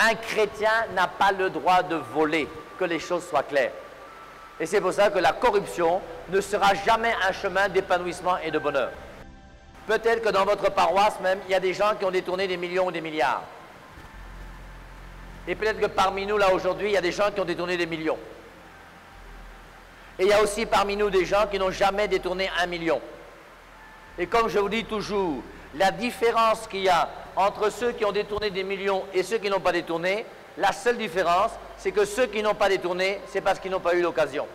Un chrétien n'a pas le droit de voler, que les choses soient claires. Et c'est pour ça que la corruption ne sera jamais un chemin d'épanouissement et de bonheur. Peut-être que dans votre paroisse même, il y a des gens qui ont détourné des millions ou des milliards. Et peut-être que parmi nous, là, aujourd'hui, il y a des gens qui ont détourné des millions. Et il y a aussi parmi nous des gens qui n'ont jamais détourné 1 million. Et comme je vous dis toujours, la différence qu'il y a entre ceux qui ont détourné des millions et ceux qui n'ont pas détourné, la seule différence, c'est que ceux qui n'ont pas détourné, c'est parce qu'ils n'ont pas eu l'occasion.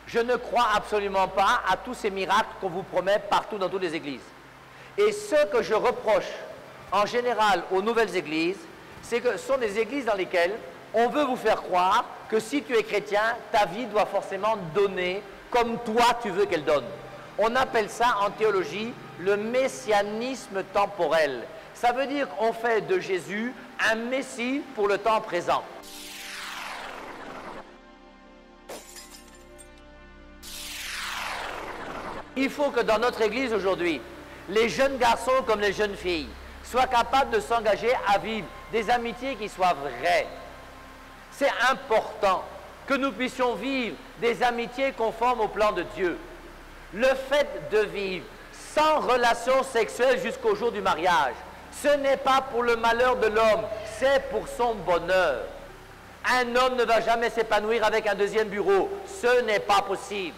Je ne crois absolument pas à tous ces miracles qu'on vous promet partout dans toutes les églises. Et ce que je reproche en général aux nouvelles églises, c'est que ce sont des églises dans lesquelles on veut vous faire croire que si tu es chrétien, ta vie doit forcément donner comme toi tu veux qu'elle donne. On appelle ça en théologie le messianisme temporel. Ça veut dire qu'on fait de Jésus un messie pour le temps présent. Il faut que dans notre église aujourd'hui, les jeunes garçons comme les jeunes filles soient capables de s'engager à vivre des amitiés qui soient vraies. C'est important que nous puissions vivre des amitiés conformes au plan de Dieu. Le fait de vivre sans relation sexuelle jusqu'au jour du mariage, ce n'est pas pour le malheur de l'homme, c'est pour son bonheur. Un homme ne va jamais s'épanouir avec un deuxième bureau, ce n'est pas possible.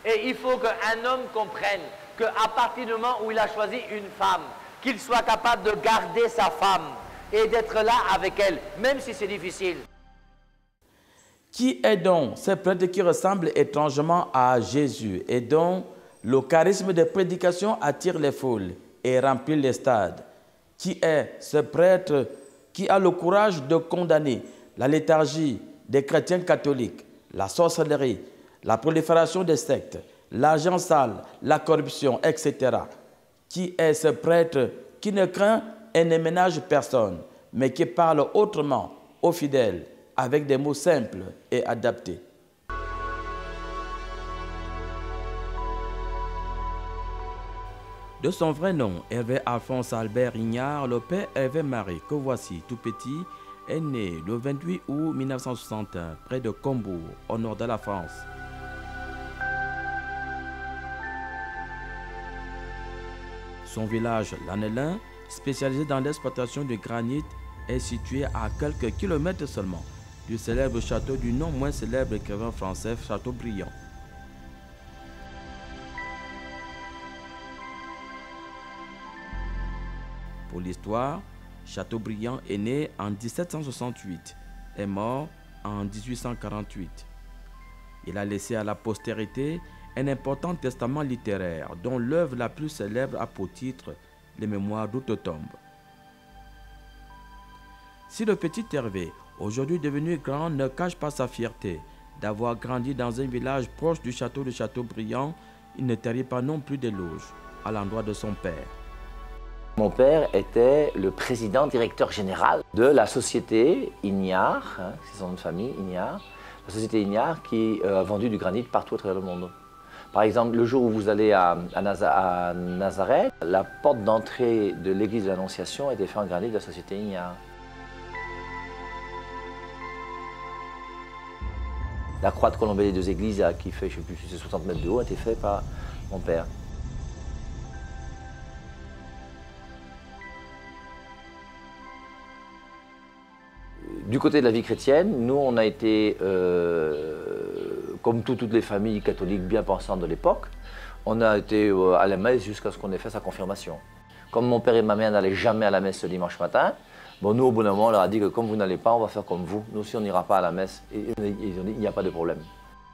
Et il faut qu'un homme comprenne qu'à partir du moment où il a choisi une femme, qu'il soit capable de garder sa femme et d'être là avec elle, même si c'est difficile. Qui est donc ce prêtre qui ressemble étrangement à Jésus et dont le charisme de prédication attire les foules et remplit les stades? Qui est ce prêtre qui a le courage de condamner la léthargie des chrétiens catholiques, la sorcellerie, la prolifération des sectes, l'argent sale, la corruption, etc. Qui est ce prêtre qui ne craint et ne ménage personne, mais qui parle autrement aux fidèles, avec des mots simples et adaptés? De son vrai nom, Hervé Alphonse Albert Ignard, le père Hervé Marie, que voici tout petit, est né le 28 août 1961, près de Combourg, au nord de la France. Son village, L'Annelin, spécialisé dans l'exploitation du granit, est situé à quelques kilomètres seulement du célèbre château du non moins célèbre écrivain français Chateaubriand. Pour l'histoire, Chateaubriand est né en 1768 et mort en 1848. Il a laissé à la postérité un important testament littéraire dont l'œuvre la plus célèbre a pour titre Les Mémoires d'Outre-Tombe. Si le petit Hervé, aujourd'hui devenu grand, ne cache pas sa fierté d'avoir grandi dans un village proche du château de Chateaubriand, il ne tarit pas non plus d'éloges à l'endroit de son père. Mon père était le président directeur général de la société Ignard, c'est son nom de famille, Ignard, la société Ignard qui a vendu du granit partout à travers le monde. Par exemple, le jour où vous allez à Nazareth, la porte d'entrée de l'église de l'Annonciation était faite en granit de la société Ignard. La croix de colombée des deux églises, qui fait, je ne sais plus, 60 mètres de haut, a été faite par mon père. Du côté de la vie chrétienne, nous, on a été, comme toutes les familles catholiques bien pensantes de l'époque, on a été à la messe jusqu'à ce qu'on ait fait sa confirmation. Comme mon père et ma mère n'allaient jamais à la messe le dimanche matin, bon, nous, au bout d'un moment, on leur a dit que comme vous n'allez pas, on va faire comme vous. Nous aussi, on n'ira pas à la messe. Et ils ont dit, il n'y a pas de problème.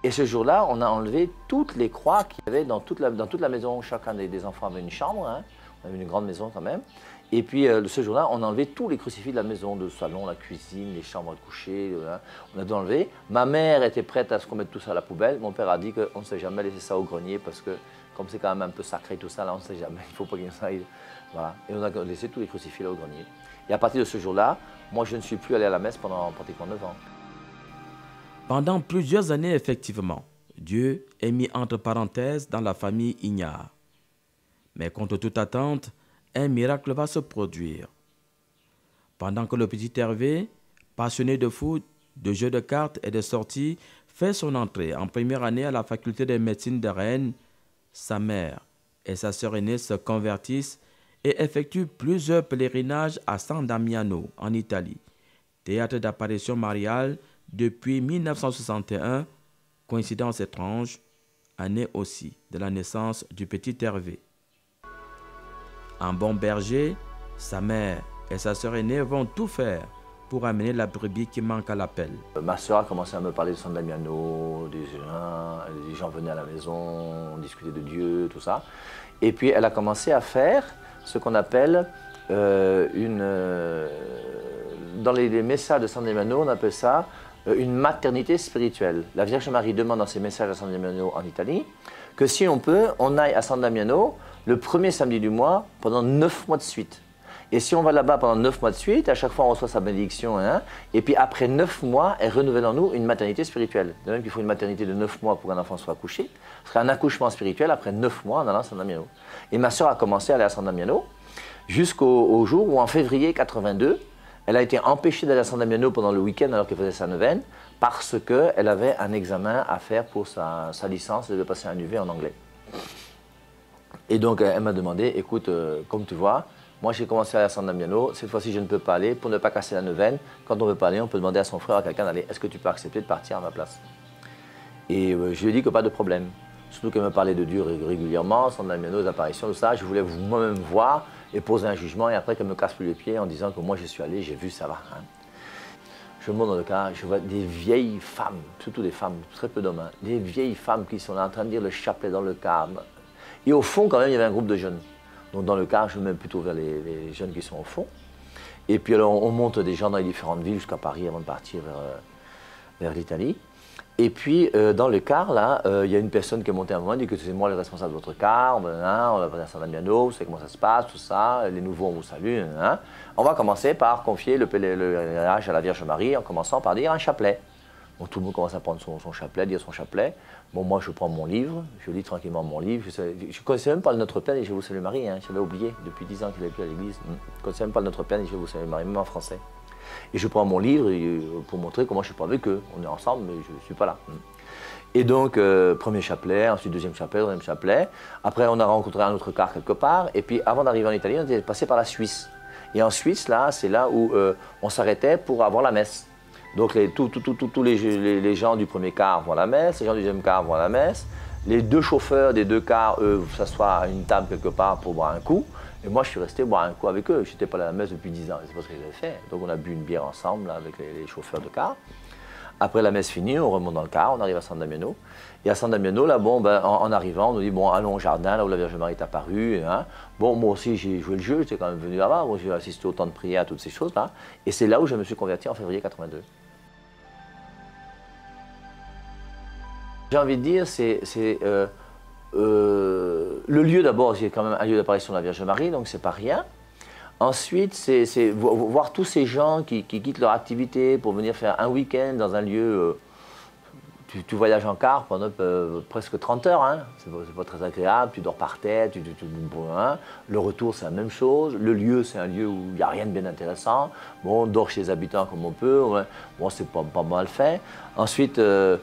Et ce jour-là, on a enlevé toutes les croix qu'il y avait dans toute la maison. Chacun des enfants avait une chambre, hein. On avait une grande maison quand même. Et puis, ce jour-là, on a enlevé tous les crucifix de la maison, le salon, la cuisine, les chambres à coucher. On a tout enlevé. Ma mère était prête à ce qu'on mette tout ça à la poubelle. Mon père a dit qu'on ne sait jamais laisser ça au grenier parce que, comme c'est quand même un peu sacré tout ça, là, on ne sait jamais. Il ne faut pas qu'il y ait ça. Voilà. Et on a laissé tous les crucifix là au grenier. Et à partir de ce jour-là, moi, je ne suis plus allé à la messe pendant pratiquement 9 ans. Pendant plusieurs années, effectivement, Dieu est mis entre parenthèses dans la famille Ignard. Mais contre toute attente, un miracle va se produire. Pendant que le petit Hervé, passionné de foot, de jeux de cartes et de sorties, fait son entrée en première année à la faculté de médecine de Rennes, sa mère et sa sœur aînée se convertissent et effectuent plusieurs pèlerinages à San Damiano, en Italie, théâtre d'apparition mariale depuis 1961, coïncidence étrange, année aussi de la naissance du petit Hervé. En bon berger, sa mère et sa sœur aînée vont tout faire pour amener la brebis qui manque à l'appel. Ma sœur a commencé à me parler de San Damiano, des gens venaient à la maison, on discutait de Dieu, tout ça. Et puis elle a commencé à faire ce qu'on appelle dans les messages de San Damiano, on appelle ça une maternité spirituelle. La Vierge Marie demande dans ses messages à San Damiano en Italie que si on peut, on aille à San Damiano le premier samedi du mois pendant 9 mois de suite. Et si on va là-bas pendant 9 mois de suite, à chaque fois on reçoit sa bénédiction, hein, et puis après 9 mois, elle renouvelle en nous une maternité spirituelle. De même qu'il faut une maternité de 9 mois pour qu'un enfant soit accouché, ce serait un accouchement spirituel après 9 mois en allant à San Damiano. Et ma sœur a commencé à aller à San Damiano jusqu'au jour où en février 82, elle a été empêchée d'aller à San Damiano pendant le week-end alors qu'elle faisait sa neuvaine parce qu'elle avait un examen à faire pour sa licence, elle devait passer un UV en anglais. Et donc elle m'a demandé, écoute, comme tu vois, moi j'ai commencé à aller à San Damiano, cette fois-ci je ne peux pas aller, pour ne pas casser la neuvaine, quand on ne veut pas aller, on peut demander à son frère, à quelqu'un d'aller, est-ce que tu peux accepter de partir à ma place? Et je lui ai dit que pas de problème. Surtout qu'elle me parlait de Dieu régulièrement, San Damiano, les apparitions, tout ça, je voulais moi-même voir et poser un jugement, et après qu'elle me casse plus les pieds en disant que moi je suis allé, j'ai vu, ça va. Hein. Je monte dans le car, je vois des vieilles femmes, surtout des femmes, très peu d'hommes, hein, des vieilles femmes qui sont là en train de dire le chapelet dans le car. Et au fond, quand même, il y avait un groupe de jeunes. Donc dans le car, je me mets plutôt vers les jeunes qui sont au fond. Et puis alors, on monte des gens dans les différentes villes jusqu'à Paris avant de partir vers l'Italie. Et puis dans le car, là, il y a une personne qui est montée à un moment, dit que c'est moi le responsable de votre car, on va à San Damiano, vous savez comment ça se passe, tout ça, les nouveaux, on vous salue. Hein. On va commencer par confier le pèlerinage à la Vierge Marie en commençant par dire un chapelet. Bon, tout le monde commence à prendre son chapelet, dire son chapelet. Bon, moi, je prends mon livre, je lis tranquillement mon livre. Je ne connaissais même pas le Notre Père et Je vous salue Marie. Hein. J'avais oublié depuis 10 ans qu'il n'avait plus à l'église. Je ne connaissais même pas le Notre Père et Je vous salue Marie, même en français. Et je prends mon livre pour montrer comment je ne suis pas avec eux. On est ensemble, mais je ne suis pas là. Et donc, premier chapelet, ensuite deuxième chapelet, troisième chapelet. Après, on a rencontré un autre car quelque part. Et puis, avant d'arriver en Italie, on était passé par la Suisse. Et en Suisse, là, c'est là où on s'arrêtait pour avoir la messe. Donc tous les gens du premier car vont à la messe, les gens du deuxième car vont à la messe. Les deux chauffeurs des deux cars, eux, s'assoient à une table quelque part pour boire un coup. Et moi, je suis resté boire un coup avec eux. Je n'étais pas à la messe depuis 10 ans, c'est pas ce que j'avais fait. Donc on a bu une bière ensemble là, avec les chauffeurs de car. Après la messe finie, on remonte dans le car, on arrive à San Damiano. Et à San Damiano, là, bon, en arrivant, on nous dit, bon, allons au jardin, là où la Vierge Marie est apparue. Hein. Bon, moi aussi, j'ai joué le jeu, j'étais quand même venu là-bas. Bon, j'ai assisté au temps de prière, à toutes ces choses-là. Et c'est là où je me suis converti en février 82. J'ai envie de dire, c'est le lieu d'abord, c'est quand même un lieu d'apparition de la Vierge Marie, donc c'est pas rien. Ensuite, c'est voir tous ces gens qui quittent leur activité pour venir faire un week-end dans un lieu. Tu voyages en car pendant presque 30 heures, hein. C'est pas très agréable, tu dors par terre, hein. Le retour c'est la même chose, le lieu c'est un lieu où il n'y a rien de bien intéressant, bon, on dort chez les habitants comme on peut, ouais. Bon, c'est pas mal fait. Ensuite, il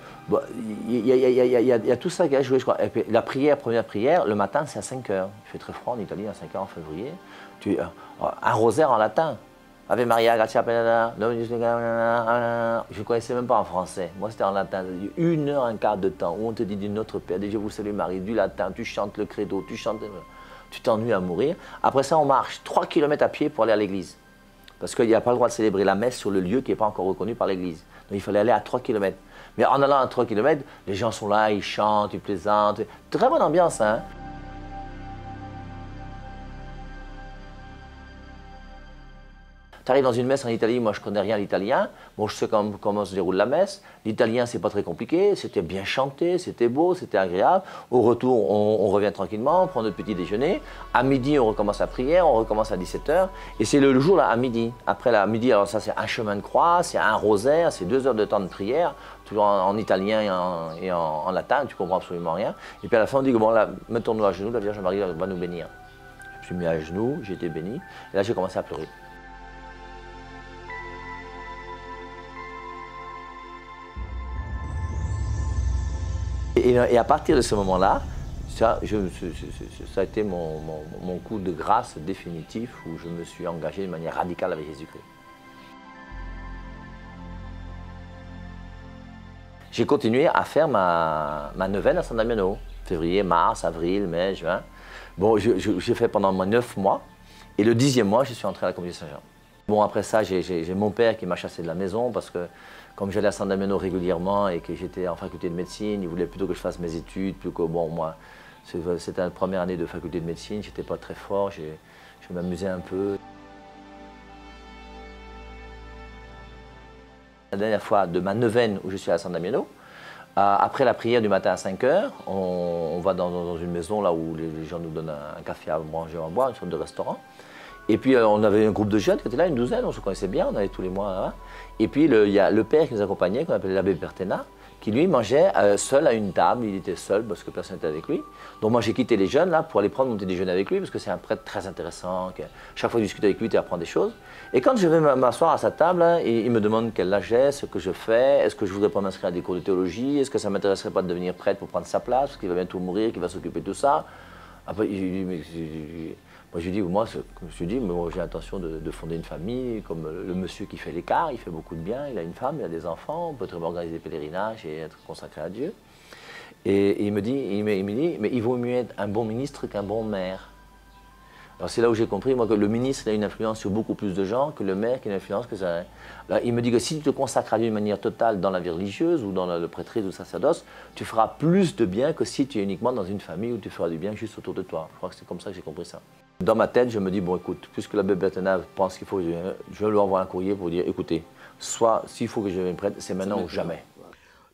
y a tout ça qui a joué, je crois. Et puis, la prière, première prière, le matin c'est à 5 heures, il fait très froid en Italie à 5 heures en février, un rosaire en latin. Ave Maria, gratia plena, je ne connaissais même pas en français. Moi, c'était en latin. 1 heure, un quart de temps où on te dit du Notre Père, de Je vous salue Marie, du latin, tu chantes le credo, tu chantes. tu t'ennuies à mourir. Après ça, on marche 3 km à pied pour aller à l'église. Parce qu'il n'y a pas le droit de célébrer la messe sur le lieu qui n'est pas encore reconnu par l'église. Donc il fallait aller à 3 km. Mais en allant à 3 km, les gens sont là, ils chantent, ils plaisantent. Très bonne ambiance, hein. Tu arrives dans une messe en Italie, moi je connais rien à l'italien, bon je sais comment se déroule la messe, l'italien c'est pas très compliqué, c'était bien chanté, c'était beau, c'était agréable. Au retour on revient tranquillement, on prend notre petit déjeuner, à midi on recommence la prière, on recommence à 17 h et c'est le jour là à midi. Après là, à midi, alors ça c'est un chemin de croix, c'est un rosaire, c'est 2 heures de temps de prière, toujours en italien et en latin, tu comprends absolument rien. Et puis à la fin on dit que bon là, mettons-nous à genoux, la Vierge Marie va nous bénir. Je me suis mis à genoux, j'ai été béni, et là j'ai commencé à pleurer. Et à partir de ce moment-là, ça a été mon coup de grâce définitif où je me suis engagé de manière radicale avec Jésus-Christ. J'ai continué à faire ma neuvaine à San Damiano, février, mars, avril, mai, juin. Bon, j'ai fait pendant 9 mois et le 10e mois, je suis entré à la Communauté Saint-Jean. Bon, après ça, j'ai mon père qui m'a chassé de la maison parce que comme j'allais à San Damiano régulièrement et que j'étais en faculté de médecine, il voulait plutôt que je fasse mes études, plus que bon, moi, c'était la première année de faculté de médecine, j'étais pas très fort, je m'amusais un peu. La dernière fois de ma neuvaine où je suis à San Damiano, après la prière du matin à 5 h, on va dans une maison là où les gens nous donnent un café à manger ou à boire, une sorte de restaurant. Et puis on avait un groupe de jeunes qui étaient là, une douzaine, on se connaissait bien, on allait tous les mois là. Et puis il y a le père qui nous accompagnait, qu'on appelait l'abbé Bertena, qui lui mangeait seul à une table, il était seul parce que personne n'était avec lui. Donc moi j'ai quitté les jeunes là pour aller prendre mon petit déjeuner avec lui parce que c'est un prêtre très intéressant, chaque fois que je discute avec lui tu apprends des choses. Et quand je vais m'asseoir à sa table, hein, il me demande quel âge j'ai, ce que je fais, est-ce que je voudrais pas m'inscrire à des cours de théologie, est-ce que ça m'intéresserait pas de devenir prêtre pour prendre sa place, parce qu'il va bientôt mourir, qu'il va s'occuper de tout ça. Après, moi, je lui dis, moi, j'ai l'intention de fonder une famille, comme le monsieur qui fait l'écart, il fait beaucoup de bien, il a une femme, il a des enfants, on peut très bien organiser des pèlerinages et être consacré à Dieu. Et il me dit, mais il vaut mieux être un bon ministre qu'un bon maire. Alors c'est là où j'ai compris, moi, que le ministre a une influence sur beaucoup plus de gens que le maire qui a une influence que ça. Alors, il me dit que si tu te consacres à Dieu d'une manière totale dans la vie religieuse ou dans le prêtrise ou le sacerdoce, tu feras plus de bien que si tu es uniquement dans une famille où tu feras du bien juste autour de toi. Je crois que c'est comme ça que j'ai compris ça. Dans ma tête, je me dis, bon écoute, puisque l'abbé Bertena pense qu'il faut que je lui envoie un courrier pour dire, écoutez, soit s'il faut que je devienne prêtre, c'est maintenant ou jamais.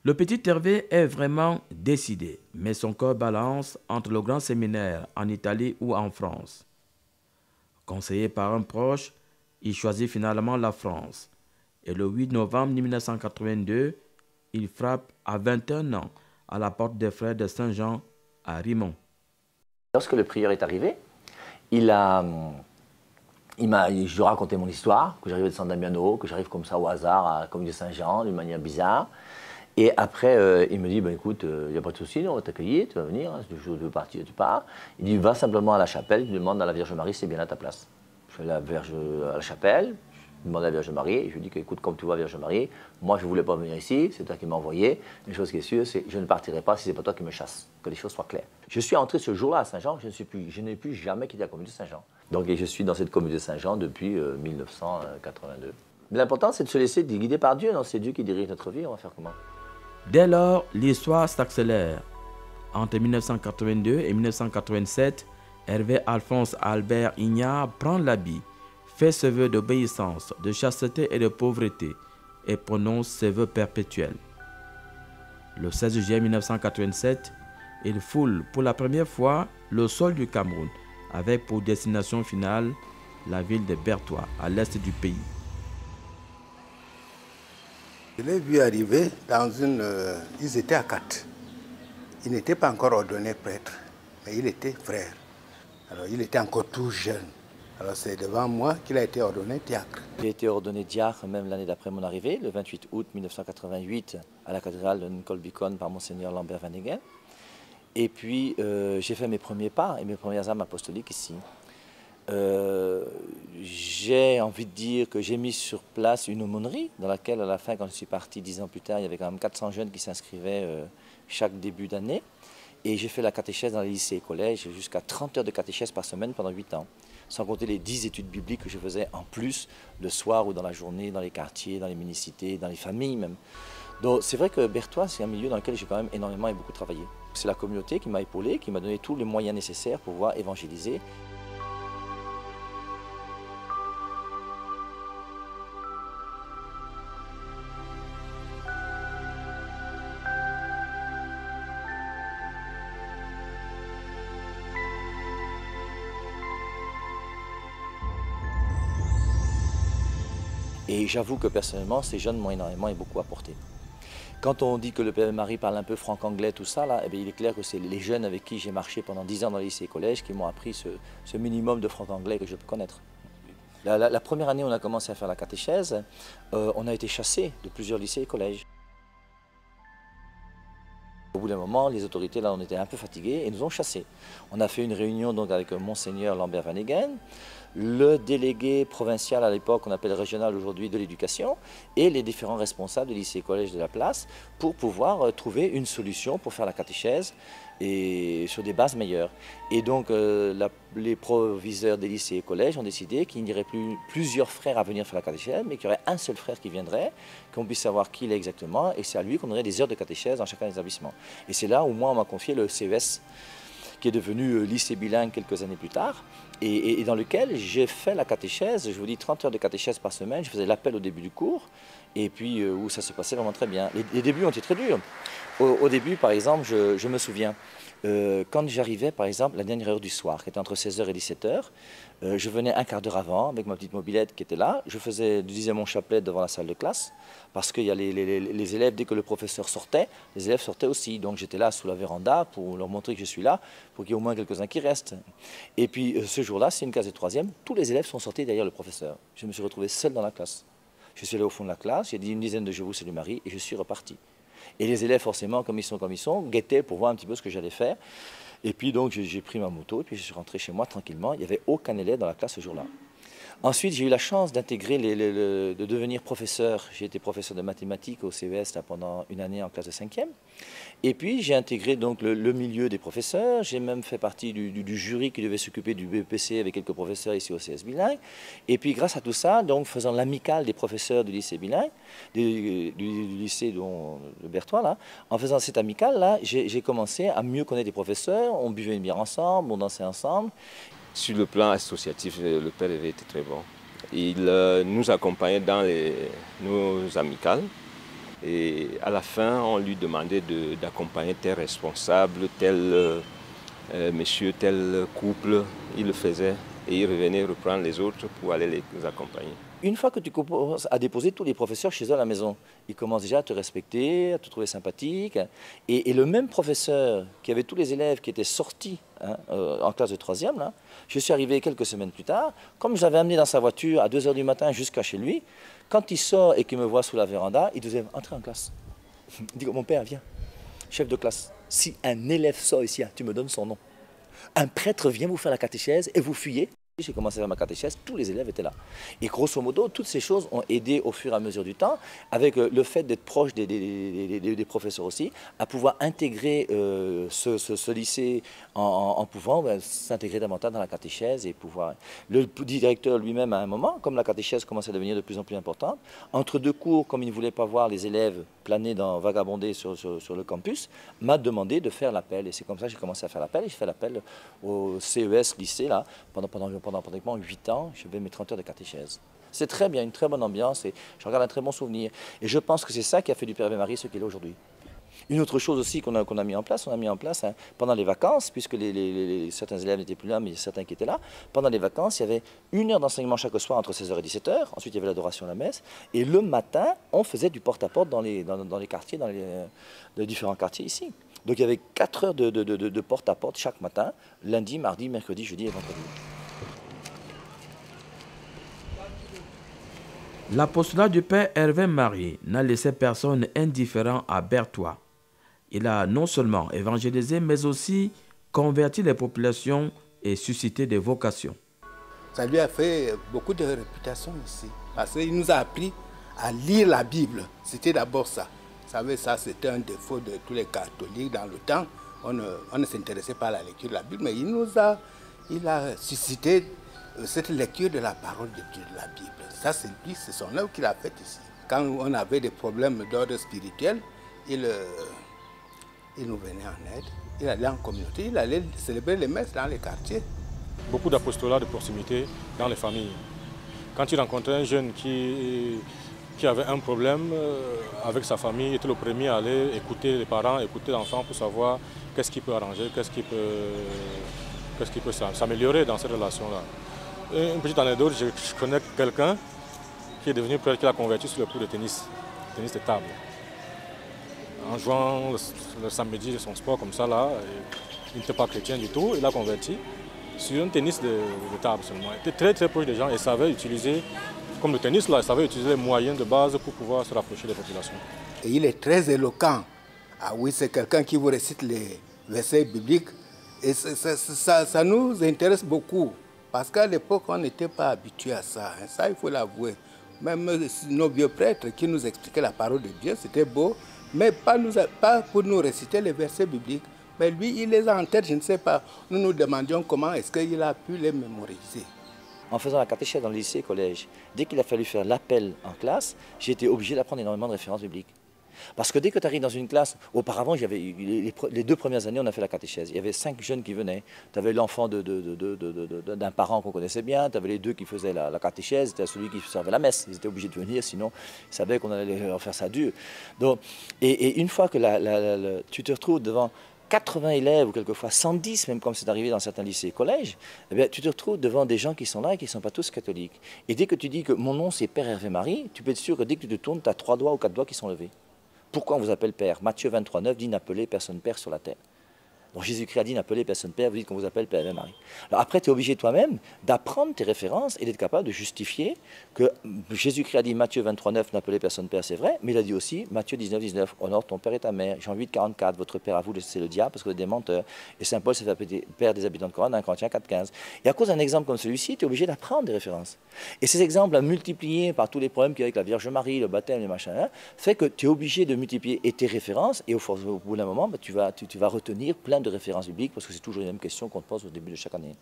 Le petit Hervé est vraiment décidé, mais son corps balance entre le grand séminaire en Italie ou en France. Conseillé par un proche, il choisit finalement la France. Et le 8 novembre 1982, il frappe à 21 ans à la porte des frères de Saint-Jean à Rimont. Lorsque le prieur est arrivé, je lui ai raconté mon histoire, que j'arrivais de San Damiano, que j'arrive comme ça au hasard à la Communauté Saint-Jean, d'une manière bizarre. Et après, il me dit, ben, écoute, il n'y a pas de souci, on va t'accueillir, tu vas venir, hein, si tu veux partir, tu pars. Il dit, va simplement à la chapelle, il demande à la Vierge Marie si c'est bien à ta place. Je vais à la chapelle, je demande à la Vierge Marie, et je lui dis que, écoute, comme tu vois, Vierge Marie, moi je ne voulais pas venir ici, c'est toi qui m'as envoyé. Une chose qui est sûre, c'est que je ne partirai pas si ce n'est pas toi qui me chasse, que les choses soient claires. Je suis entré ce jour-là à Saint-Jean, je n'ai plus jamais quitté la communauté Saint-Jean. Donc je suis dans cette communauté Saint-Jean depuis 1982. Mais l'important, c'est de se laisser guider par Dieu, non? C'est Dieu qui dirige notre vie, on va faire comment? Dès lors, l'histoire s'accélère. Entre 1982 et 1987, Hervé Alphonse Albert Ignard prend l'habit, fait ses vœux d'obéissance, de chasteté et de pauvreté et prononce ses vœux perpétuels. Le 16 juillet 1987, il foule pour la première fois le sol du Cameroun avec pour destination finale la ville de Bertoua, à l'est du pays. Je l'ai vu arriver dans une... ils étaient à 4. Il n'était pas encore ordonné prêtre, mais il était frère. Alors il était encore tout jeune. Alors c'est devant moi qu'il a été ordonné diacre. J'ai été ordonné diacre même l'année d'après mon arrivée, le 28 août 1988, à la cathédrale de Nicole-Bicon par Monseigneur Lambert Van Hegen. Et puis j'ai fait mes premiers pas et mes premières âmes apostoliques ici. J'ai envie de dire que j'ai mis sur place une aumônerie dans laquelle à la fin, quand je suis parti 10 ans plus tard, il y avait quand même 400 jeunes qui s'inscrivaient chaque début d'année. Et j'ai fait la catéchèse dans les lycées et collèges, jusqu'à 30 heures de catéchèse par semaine pendant 8 ans. Sans compter les 10 études bibliques que je faisais en plus, le soir ou dans la journée, dans les quartiers, dans les municités, dans les familles même. Donc c'est vrai que Berthois, c'est un milieu dans lequel j'ai quand même énormément et beaucoup travaillé. C'est la communauté qui m'a épaulé, qui m'a donné tous les moyens nécessaires pour pouvoir évangéliser. Et j'avoue que personnellement, ces jeunes m'ont énormément et beaucoup apporté. Quand on dit que le Père Marie parle un peu franc-anglais, tout ça, là, eh bien, il est clair que c'est les jeunes avec qui j'ai marché pendant 10 ans dans les lycées et collèges qui m'ont appris ce minimum de franc-anglais que je peux connaître. La première année où on a commencé à faire la catéchèse, on a été chassés de plusieurs lycées et collèges. Au bout d'un moment, les autorités, là, on était un peu fatigués et nous ont chassés. On a fait une réunion donc, avec Monseigneur Lambert Van Heghen, le délégué provincial à l'époque, on appelle régional aujourd'hui, de l'éducation, et les différents responsables des lycées et collèges de la place pour pouvoir trouver une solution pour faire la catéchèse et sur des bases meilleures. Et donc les proviseurs des lycées et collèges ont décidé qu'il n'y aurait plus plusieurs frères à venir faire la catéchèse, mais qu'il y aurait un seul frère qui viendrait, qu'on puisse savoir qui il est exactement, et c'est à lui qu'on aurait des heures de catéchèse dans chacun des établissements. Et c'est là où moi on m'a confié le CES, qui est devenu lycée bilingue quelques années plus tard, et dans lequel j'ai fait la catéchèse, je vous dis 30 heures de catéchèse par semaine, je faisais l'appel au début du cours, et puis où ça se passait vraiment très bien. Les débuts ont été très durs. Au début, par exemple, je me souviens, quand j'arrivais, par exemple, la dernière heure du soir, qui était entre 16h et 17h, je venais un quart d'heure avant avec ma petite mobilette qui était là. Je disais mon chapelet devant la salle de classe parce qu'il y a les élèves, dès que le professeur sortait, les élèves sortaient aussi. Donc j'étais là sous la véranda pour leur montrer que je suis là, pour qu'il y ait au moins quelques-uns qui restent. Et puis ce jour-là, c'est une classe de 3e, tous les élèves sont sortis derrière le professeur. Je me suis retrouvé seul dans la classe. Je suis allé au fond de la classe, j'ai dit une dizaine de Je vous salue Marie et je suis reparti. Et les élèves, forcément, comme ils sont, guettaient pour voir un petit peu ce que j'allais faire. Et puis donc j'ai pris ma moto et puis je suis rentré chez moi tranquillement. Il n'y avait aucun élève dans la classe ce jour-là. Ensuite, j'ai eu la chance d'intégrer, de devenir professeur. J'ai été professeur de mathématiques au CES là, pendant une année en classe de 5e. Et puis, j'ai intégré donc, le milieu des professeurs. J'ai même fait partie du jury qui devait s'occuper du BEPC avec quelques professeurs ici au CS bilingue. Et puis, grâce à tout ça, donc, faisant l'amicale des professeurs du lycée bilingue, du lycée de Berthois, là, en faisant cette amicale-là, j'ai commencé à mieux connaître les professeurs. On buvait une bière ensemble, on dansait ensemble. Sur le plan associatif, le père avait été très bon. Il nous accompagnait dans nos amicales et à la fin, on lui demandait d'accompagner tel responsable, tel monsieur, tel couple. Il le faisait et il revenait reprendre les autres pour aller les accompagner. Une fois que tu commences à déposer tous les professeurs chez eux à la maison, ils commencent déjà à te respecter, à te trouver sympathique. Et le même professeur qui avait tous les élèves qui étaient sortis en classe de 3e, là, je suis arrivé quelques semaines plus tard, comme je l'avais amené dans sa voiture à 2 h du matin jusqu'à chez lui, quand il sort et qu'il me voit sous la véranda, il disait « Entrez en classe ». Il dit « Mon père, viens, chef de classe, si un élève sort ici, tu me donnes son nom. Un prêtre vient vous faire la catéchèse et vous fuyez ». J'ai commencé à faire ma catéchèse, tous les élèves étaient là. Et grosso modo, toutes ces choses ont aidé au fur et à mesure du temps, avec le fait d'être proche des professeurs aussi, à pouvoir intégrer ce lycée en pouvant s'intégrer davantage dans la catéchèse et pouvoir... Le directeur lui-même, à un moment, comme la catéchèse commençait à devenir de plus en plus importante, entre deux cours, comme il ne voulait pas voir les élèves planer, vagabonder sur le campus, m'a demandé de faire l'appel. Et c'est comme ça que j'ai commencé à faire l'appel. Et je fais l'appel au CES lycée, là, pendant pratiquement 8 ans, je fais mes 30 heures de catéchèse. C'est très bien, une très bonne ambiance et je regarde un très bon souvenir. Et je pense que c'est ça qui a fait du Père Marie ce qu'il est aujourd'hui. Une autre chose aussi qu'on a mis en place, pendant les vacances, puisque certains élèves n'étaient plus là, mais certains qui étaient là, pendant les vacances, il y avait 1 heure d'enseignement chaque soir entre 16h et 17h, ensuite il y avait l'adoration à la messe, et le matin, on faisait du porte-à-porte dans les quartiers, dans les différents quartiers ici. Donc il y avait 4 heures de porte-à-porte chaque matin, lundi, mardi, mercredi, jeudi et vendredi. L'apostolat du Père Hervé Marie n'a laissé personne indifférent à Berthois. Il a non seulement évangélisé, mais aussi converti les populations et suscité des vocations. Ça lui a fait beaucoup de réputation ici, parce qu'il nous a appris à lire la Bible. C'était d'abord ça. Vous savez, ça c'était un défaut de tous les catholiques dans le temps. on ne s'intéressait pas à la lecture de la Bible, mais il a suscité cette lecture de la parole de Dieu, de la Bible. Ça, c'est son œuvre qu'il a faite ici. Quand on avait des problèmes d'ordre spirituel, il nous venait en aide. Il allait en communauté, il allait célébrer les messes dans les quartiers. Beaucoup d'apostolat de proximité dans les familles. Quand tu rencontrais un jeune qui avait un problème avec sa famille, il était le premier à aller écouter les parents, écouter l'enfant pour savoir qu'est-ce qu'il peut arranger, qu'est-ce qui peut s'améliorer dans cette relation-là. Une petite anecdote, je connais quelqu'un qui est devenu prêtre, qui l'a converti sur le cours de tennis de table. En jouant le samedi de son sport comme ça, là, il n'était pas chrétien du tout, il l'a converti sur un tennis de table seulement. Il était très très proche des gens et savait utiliser, comme le tennis là, il savait utiliser les moyens de base pour pouvoir se rapprocher des populations. Et il est très éloquent. Ah oui, c'est quelqu'un qui vous récite les versets bibliques et ça nous intéresse beaucoup. Parce qu'à l'époque, on n'était pas habitué à ça. Hein. Ça, il faut l'avouer. Même nos vieux prêtres qui nous expliquaient la parole de Dieu, c'était beau, mais pas pour nous réciter les versets bibliques. Mais lui, il les a en tête, je ne sais pas. Nous nous demandions comment est-ce qu'il a pu les mémoriser. En faisant la catéchèse dans le lycée, collège, dès qu'il a fallu faire l'appel en classe, j'ai été obligé d'apprendre énormément de références bibliques. Parce que dès que tu arrives dans une classe, auparavant, les 2 premières années, on a fait la catéchèse. Il y avait 5 jeunes qui venaient. Tu avais l'enfant d'un parent qu'on connaissait bien, tu avais les 2 qui faisaient la catéchèse, tu avais celui qui servait la messe. Ils étaient obligés de venir, sinon ils savaient qu'on allait leur faire ça dur. Donc, et une fois que tu te retrouves devant 80 élèves, ou quelquefois 110, même comme c'est arrivé dans certains lycées et collèges, eh bien, tu te retrouves devant des gens qui sont là et qui ne sont pas tous catholiques. Et dès que tu dis que mon nom c'est Père Hervé Marie, tu peux être sûr que dès que tu te tournes, tu as 3 doigts ou 4 doigts qui sont levés. Pourquoi on vous appelle Père? Matthieu 23, 9 dit n'appelez personne Père sur la terre. Donc Jésus-Christ a dit n'appelez personne Père, vous dites qu'on vous appelle Père et Marie. Alors après, tu es obligé toi-même d'apprendre tes références et d'être capable de justifier que Jésus-Christ a dit Matthieu 23, 9 n'appelez personne Père, c'est vrai, mais il a dit aussi Matthieu 19, 19 honore ton Père et ta Mère. Jean 8, 44 votre Père à vous, c'est le diable parce que vous êtes des menteurs. Et Saint Paul s'est fait appeler Père des habitants de Corinthe dans Corinthiens 4, 15. Et à cause d'un exemple comme celui-ci, tu es obligé d'apprendre des références. Et ces exemples à multiplier par tous les problèmes qu'il y a avec la Vierge Marie, le baptême, les machins, hein, fait que tu es obligé de multiplier tes références et au bout d'un moment, tu vas retenir plein de références bibliques parce que c'est toujours les mêmes questions qu'on te pose au début de chaque année.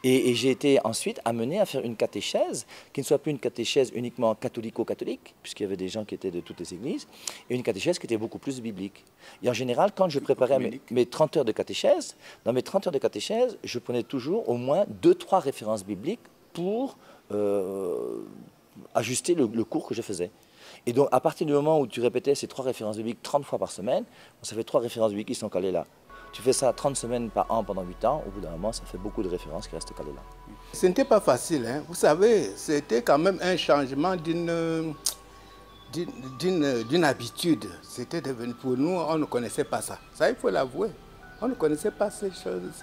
Et j'ai été ensuite amené à faire une catéchèse qui ne soit plus une catéchèse uniquement catholico-catholique, puisqu'il y avait des gens qui étaient de toutes les églises, et une catéchèse qui était beaucoup plus biblique. Et en général, quand je préparais mes 30 heures de catéchèse, dans mes 30 heures de catéchèse, je prenais toujours au moins 2-3 références bibliques pour ajuster le cours que je faisais. Et donc, à partir du moment où tu répétais ces 3 références bibliques 30 fois par semaine, ça fait 3 références bibliques qui sont calées là. Tu fais ça 30 semaines par an pendant 8 ans, au bout d'un moment, ça fait beaucoup de références qui restent calées là. Ce n'était pas facile, hein. Vous savez, c'était quand même un changement d'une habitude. C'était devenu, pour nous, on ne connaissait pas ça. Ça, il faut l'avouer. On ne connaissait pas ces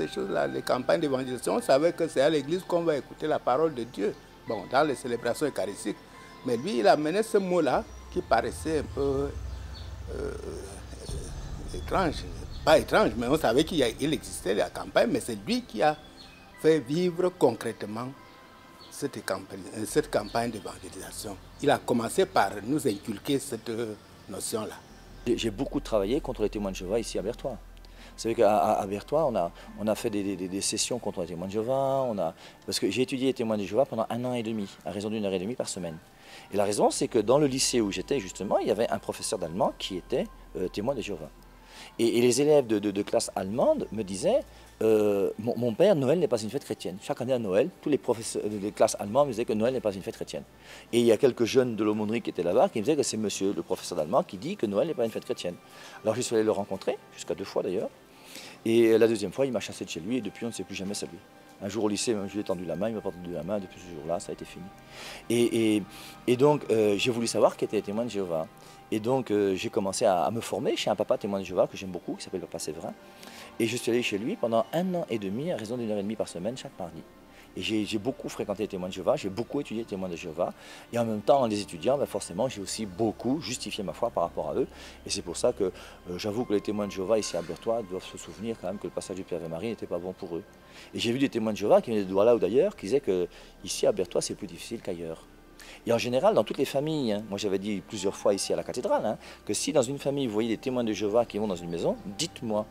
choses-là, les campagnes d'évangélisation. On savait que c'est à l'église qu'on va écouter la parole de Dieu. Bon, dans les célébrations eucharistiques. Mais lui, il a amené ce mot-là qui paraissait un peu étrange. Pas étrange, mais on savait qu'il existait la campagne, mais c'est lui qui a fait vivre concrètement cette campagne d'évangélisation. Il a commencé par nous inculquer cette notion-là. J'ai beaucoup travaillé contre les témoins de Jéhovah ici à Berthois. Vous savez qu'à Berthois, on a fait des sessions contre les témoins de Jéhovah. Parce que j'ai étudié les témoins de Jéhovah pendant 1 an et demi, à raison d'1 heure et demie par semaine. Et la raison, c'est que dans le lycée où j'étais, justement, il y avait un professeur d'allemand qui était témoin de Jéhovah. Et les élèves de classe allemande me disaient mon père, Noël n'est pas une fête chrétienne. Chaque année à Noël, tous les professeurs de classe allemande me disaient que Noël n'est pas une fête chrétienne. Et il y a quelques jeunes de l'aumônerie qui étaient là-bas qui me disaient que c'est monsieur, le professeur d'allemand, qui dit que Noël n'est pas une fête chrétienne. Alors je suis allé le rencontrer, jusqu'à 2 fois d'ailleurs. Et la 2e fois, il m'a chassé de chez lui et depuis, on ne sait plus jamais saluer. Un jour au lycée, même, je lui ai tendu la main, il m'a pas tendu la main, depuis ce jour-là, ça a été fini. Et donc, j'ai voulu savoir qui était les témoins de Jéhovah. Et donc, j'ai commencé à me former chez un papa témoin de Jéhovah que j'aime beaucoup, qui s'appelle Papa Séverin. Et je suis allé chez lui pendant 1 an et demi, à raison d'1 heure et demie par semaine, chaque mardi. Et j'ai beaucoup fréquenté les témoins de Jéhovah, j'ai beaucoup étudié les témoins de Jéhovah. Et en même temps, en les étudiant, ben forcément, j'ai aussi beaucoup justifié ma foi par rapport à eux. Et c'est pour ça que j'avoue que les témoins de Jéhovah ici à Berthois doivent se souvenir quand même que le passage du Père et Marie n'était pas bon pour eux. Et j'ai vu des témoins de Jéhovah qui venaient de Douala ou d'ailleurs, qui disaient qu'ici à Berthois, c'est plus difficile qu'ailleurs. Et en général, dans toutes les familles, hein, moi j'avais dit plusieurs fois ici à la cathédrale, hein, que si dans une famille vous voyez des témoins de Jéhovah qui vont dans une maison, dites-moi.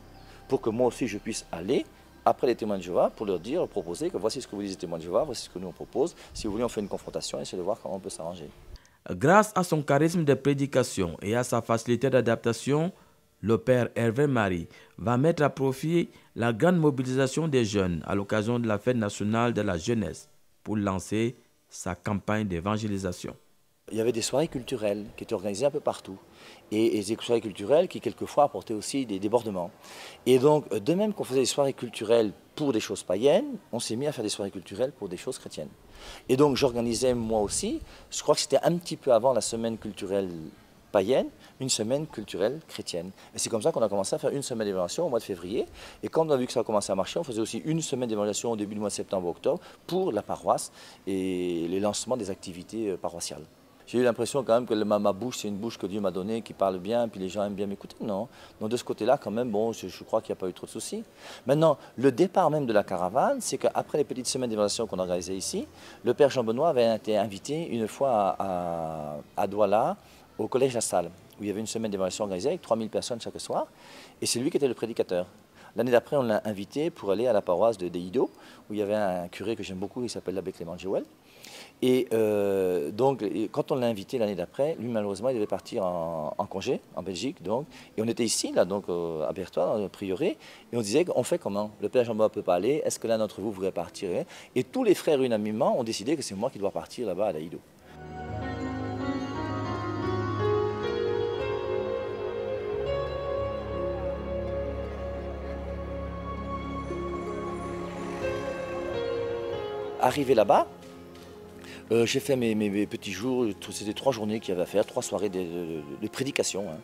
pour que moi aussi je puisse aller après les témoins de Jéhovah pour leur dire, proposer que voici ce que vous dites les témoins de Jéhovah, voici ce que nous on propose. Si vous voulez, on fait une confrontation et essayer de voir comment on peut s'arranger. Grâce à son charisme de prédication et à sa facilité d'adaptation, le père Hervé Marie va mettre à profit la grande mobilisation des jeunes à l'occasion de la fête nationale de la jeunesse pour lancer sa campagne d'évangélisation. Il y avait des soirées culturelles qui étaient organisées un peu partout. Et des soirées culturelles qui, quelquefois, apportaient aussi des débordements. Et donc, de même qu'on faisait des soirées culturelles pour des choses païennes, on s'est mis à faire des soirées culturelles pour des choses chrétiennes. Et donc, j'organisais moi aussi, je crois que c'était un petit peu avant la semaine culturelle païenne, une semaine culturelle chrétienne. Et c'est comme ça qu'on a commencé à faire une semaine d'évangélisation au mois de février. Et quand on a vu que ça a commencé à marcher, on faisait aussi une semaine d'évangélisation au début du mois de septembre-octobre pour la paroisse et les lancements des activités paroissiales. J'ai eu l'impression quand même que ma bouche, c'est une bouche que Dieu m'a donnée, qui parle bien, puis les gens aiment bien m'écouter. Non. Donc de ce côté-là, quand même, bon, je crois qu'il n'y a pas eu trop de soucis. Maintenant, le départ même de la caravane, c'est qu'après les petites semaines d'évangélisation qu'on a réalisées ici, le père Jean-Benoît avait été invité une fois à Douala, au collège La Salle, où il y avait une semaine d'évangélisation organisée avec 3000 personnes chaque soir, et c'est lui qui était le prédicateur. L'année d'après, on l'a invité pour aller à la paroisse de Deido, où il y avait un curé que j'aime beaucoup, qui s'appelle l'abbé Clément Joël. Et donc, quand on l'a invité l'année d'après, lui, malheureusement, il devait partir en congé, en Belgique. Donc, et on était ici, là, donc, à Berthois, dans le prieuré, et on disait, on fait comment? Le père Jean-Benoît ne peut pas aller, est-ce que l'un d'entre vous voudrait partir? Et tous les frères unanimement ont décidé que c'est moi qui dois partir là-bas à Deido. Arrivé là-bas, j'ai fait mes petits jours, c'était 3 journées qu'il y avait à faire, 3 soirées de prédication. Hein.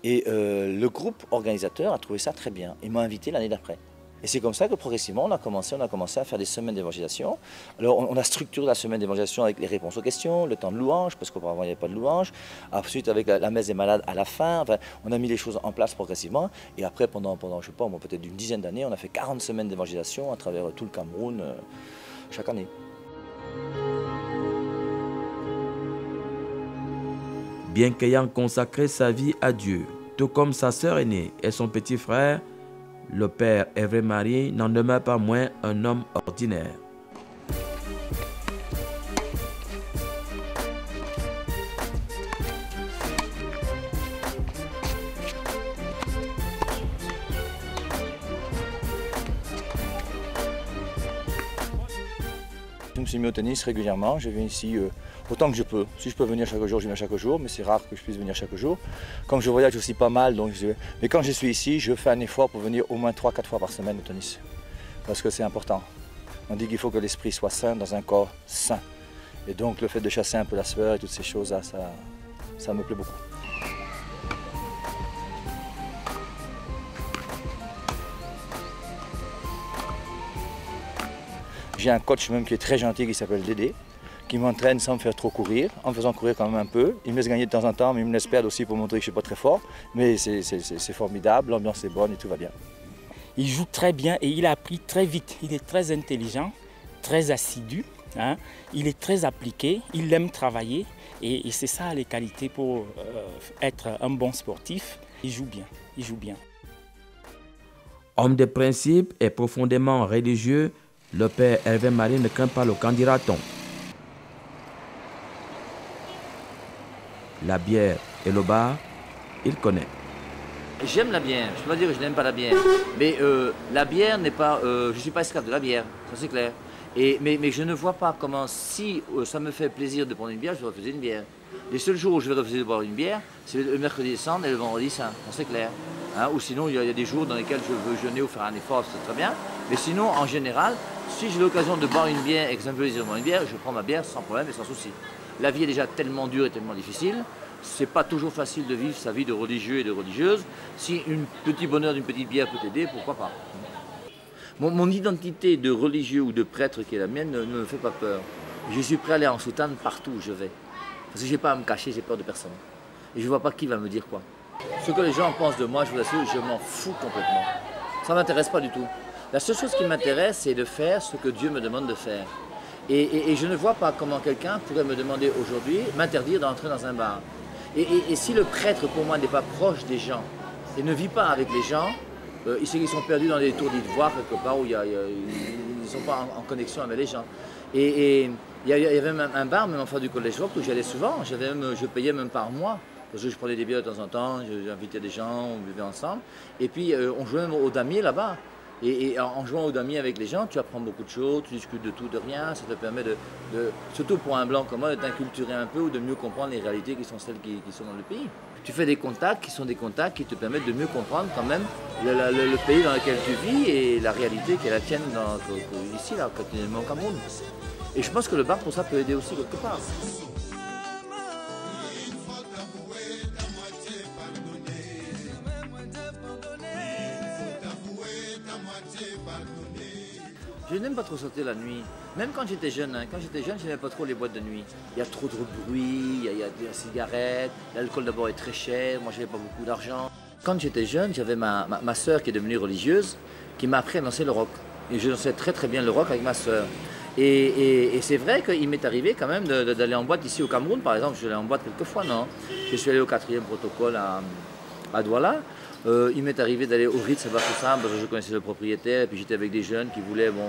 Et le groupe organisateur a trouvé ça très bien. Il m'a invité l'année d'après. Et c'est comme ça que progressivement, on a commencé à faire des semaines d'évangélisation. Alors on a structuré la semaine d'évangélisation avec les réponses aux questions, le temps de louange, parce qu'auparavant il n'y avait pas de louange. Ensuite avec la messe des malades à la fin. Enfin, on a mis les choses en place progressivement. Et après, pendant je sais pas, peut-être une dizaine d'années, on a fait 40 semaines d'évangélisation à travers tout le Cameroun, chaque année. Bien qu'ayant consacré sa vie à Dieu, tout comme sa sœur aînée et son petit frère, le père Hervé Marie n'en demeure pas moins un homme ordinaire. Je me suis mis au tennis régulièrement, je viens ici autant que je peux. Si je peux venir chaque jour, je viens chaque jour, mais c'est rare que je puisse venir chaque jour. Comme je voyage aussi pas mal, mais quand je suis ici, je fais un effort pour venir au moins 3-4 fois par semaine au tennis. Parce que c'est important. On dit qu'il faut que l'esprit soit sain dans un corps sain. Et donc le fait de chasser un peu la sueur et toutes ces choses-là, ça me plaît beaucoup. J'ai un coach même qui est très gentil qui s'appelle Dédé, qui m'entraîne sans me faire trop courir, en me faisant courir quand même un peu. Il me laisse gagner de temps en temps, mais il me laisse perdre aussi pour montrer que je ne suis pas très fort. Mais c'est formidable, l'ambiance est bonne et tout va bien. Il joue très bien et il a appris très vite. Il est très intelligent, très assidu, hein. Il est très appliqué, il aime travailler et c'est ça les qualités pour être un bon sportif. Il joue bien, il joue bien. Homme de principe et profondément religieux, le père Hervé Marie ne craint pas le qu'en dira-t-on. La bière et le bar, il connaît. J'aime la bière, je ne peux pas dire que je n'aime pas la bière. Mais la bière n'est pas... je ne suis pas esclave de la bière, ça c'est clair. Mais je ne vois pas comment, si ça me fait plaisir de prendre une bière, je vais refuser une bière. Les seuls jours où je vais refuser de boire une bière, c'est le mercredi saint et le vendredi saint, ça c'est clair. Hein, ou sinon, il y a des jours dans lesquels je veux jeûner ou faire un effort, c'est très bien. Mais sinon, en général, si j'ai l'occasion de boire une bière et que ça me fait plaisir de boire une bière, je prends ma bière sans problème et sans souci. La vie est déjà tellement dure et tellement difficile, c'est pas toujours facile de vivre sa vie de religieux et de religieuse. Si un petit bonheur d'une petite bière peut t'aider, pourquoi pas. Mon identité de religieux ou de prêtre qui est la mienne ne me fait pas peur. Je suis prêt à aller en soutane partout où je vais. Parce que je n'ai pas à me cacher, j'ai peur de personne. Et je ne vois pas qui va me dire quoi. Ce que les gens pensent de moi, je vous assure, je m'en fous complètement. Ça ne m'intéresse pas du tout. La seule chose qui m'intéresse, c'est de faire ce que Dieu me demande de faire. Et je ne vois pas comment quelqu'un pourrait me demander aujourd'hui, m'interdire d'entrer dans un bar. Et si le prêtre, pour moi, n'est pas proche des gens et ne vit pas avec les gens, Ils sont perdus dans des tours d'ivoire quelque part où ils ne sont pas en connexion avec les gens. Et il y avait même un bar, même en face du collège Rock, où j'allais souvent. Je payais même par mois. Parce que je prenais des bières de temps en temps, j'invitais des gens, on buvait ensemble. Et puis on jouait même au damier là-bas. Et en jouant au damier avec les gens, tu apprends beaucoup de choses, tu discutes de tout, de rien. Ça te permet surtout pour un blanc comme moi, de t'inculturer un peu ou de mieux comprendre les réalités qui sont celles qui sont dans le pays. Tu fais des contacts qui sont des contacts qui te permettent de mieux comprendre quand même le pays dans lequel tu vis et la réalité qui est la tienne ici, là, quotidiennement au Cameroun. Et je pense que le bar pour ça peut aider aussi quelque part. Je n'aime pas trop sortir la nuit, même quand j'étais jeune. Quand j'étais jeune, je n'aimais pas trop les boîtes de nuit. Il y a trop de bruit, il y a des cigarettes, l'alcool d'abord est très cher, moi j'avais pas beaucoup d'argent. Quand j'étais jeune, j'avais ma soeur qui est devenue religieuse, qui m'a appris à danser le rock. Et je dansais très très bien le rock avec ma soeur. Et c'est vrai qu'il m'est arrivé quand même d'aller en boîte ici au Cameroun, par exemple. Je suis allé en boîte quelques fois, non? Je suis allé au 4e protocole à Douala. Il m'est arrivé d'aller au Ritz à Bafoussam parce que je connaissais le propriétaire et puis j'étais avec des jeunes qui voulaient, bon,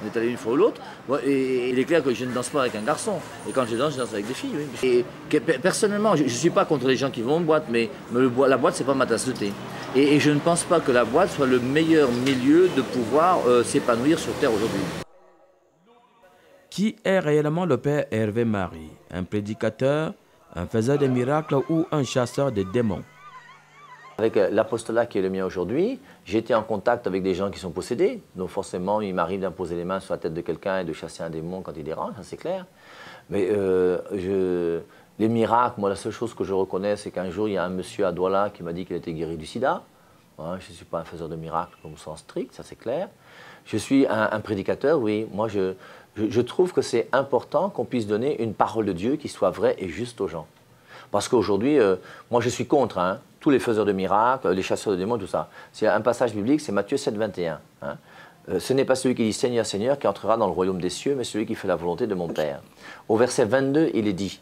on est allé une fois ou l'autre. Et il est clair que je ne danse pas avec un garçon. Et quand je danse avec des filles. Oui. Et personnellement, je ne suis pas contre les gens qui vont en boîte, mais la boîte, c'est pas ma tasse de thé. Et je ne pense pas que la boîte soit le meilleur milieu de pouvoir s'épanouir sur Terre aujourd'hui. Qui est réellement le Père Hervé Marie? Un prédicateur, un faiseur de miracles ou un chasseur de démons? Avec l'apostolat qui est le mien aujourd'hui, j'ai été en contact avec des gens qui sont possédés. Donc forcément, il m'arrive d'imposer les mains sur la tête de quelqu'un et de chasser un démon quand il dérange, ça c'est clair. Mais les miracles, moi la seule chose que je reconnais, c'est qu'un jour, il y a un monsieur à Douala qui m'a dit qu'il était guéri du sida. Ouais, je ne suis pas un faiseur de miracles au sens strict, ça c'est clair. Je suis un prédicateur, oui. Moi, je trouve que c'est important qu'on puisse donner une parole de Dieu qui soit vraie et juste aux gens. Parce qu'aujourd'hui, moi je suis contre tous les faiseurs de miracles, les chasseurs de démons, tout ça. C'est un passage biblique, c'est Matthieu 7, 21. Ce n'est pas celui qui dit Seigneur, Seigneur qui entrera dans le royaume des cieux, mais celui qui fait la volonté de mon Père. Au verset 22, il est dit,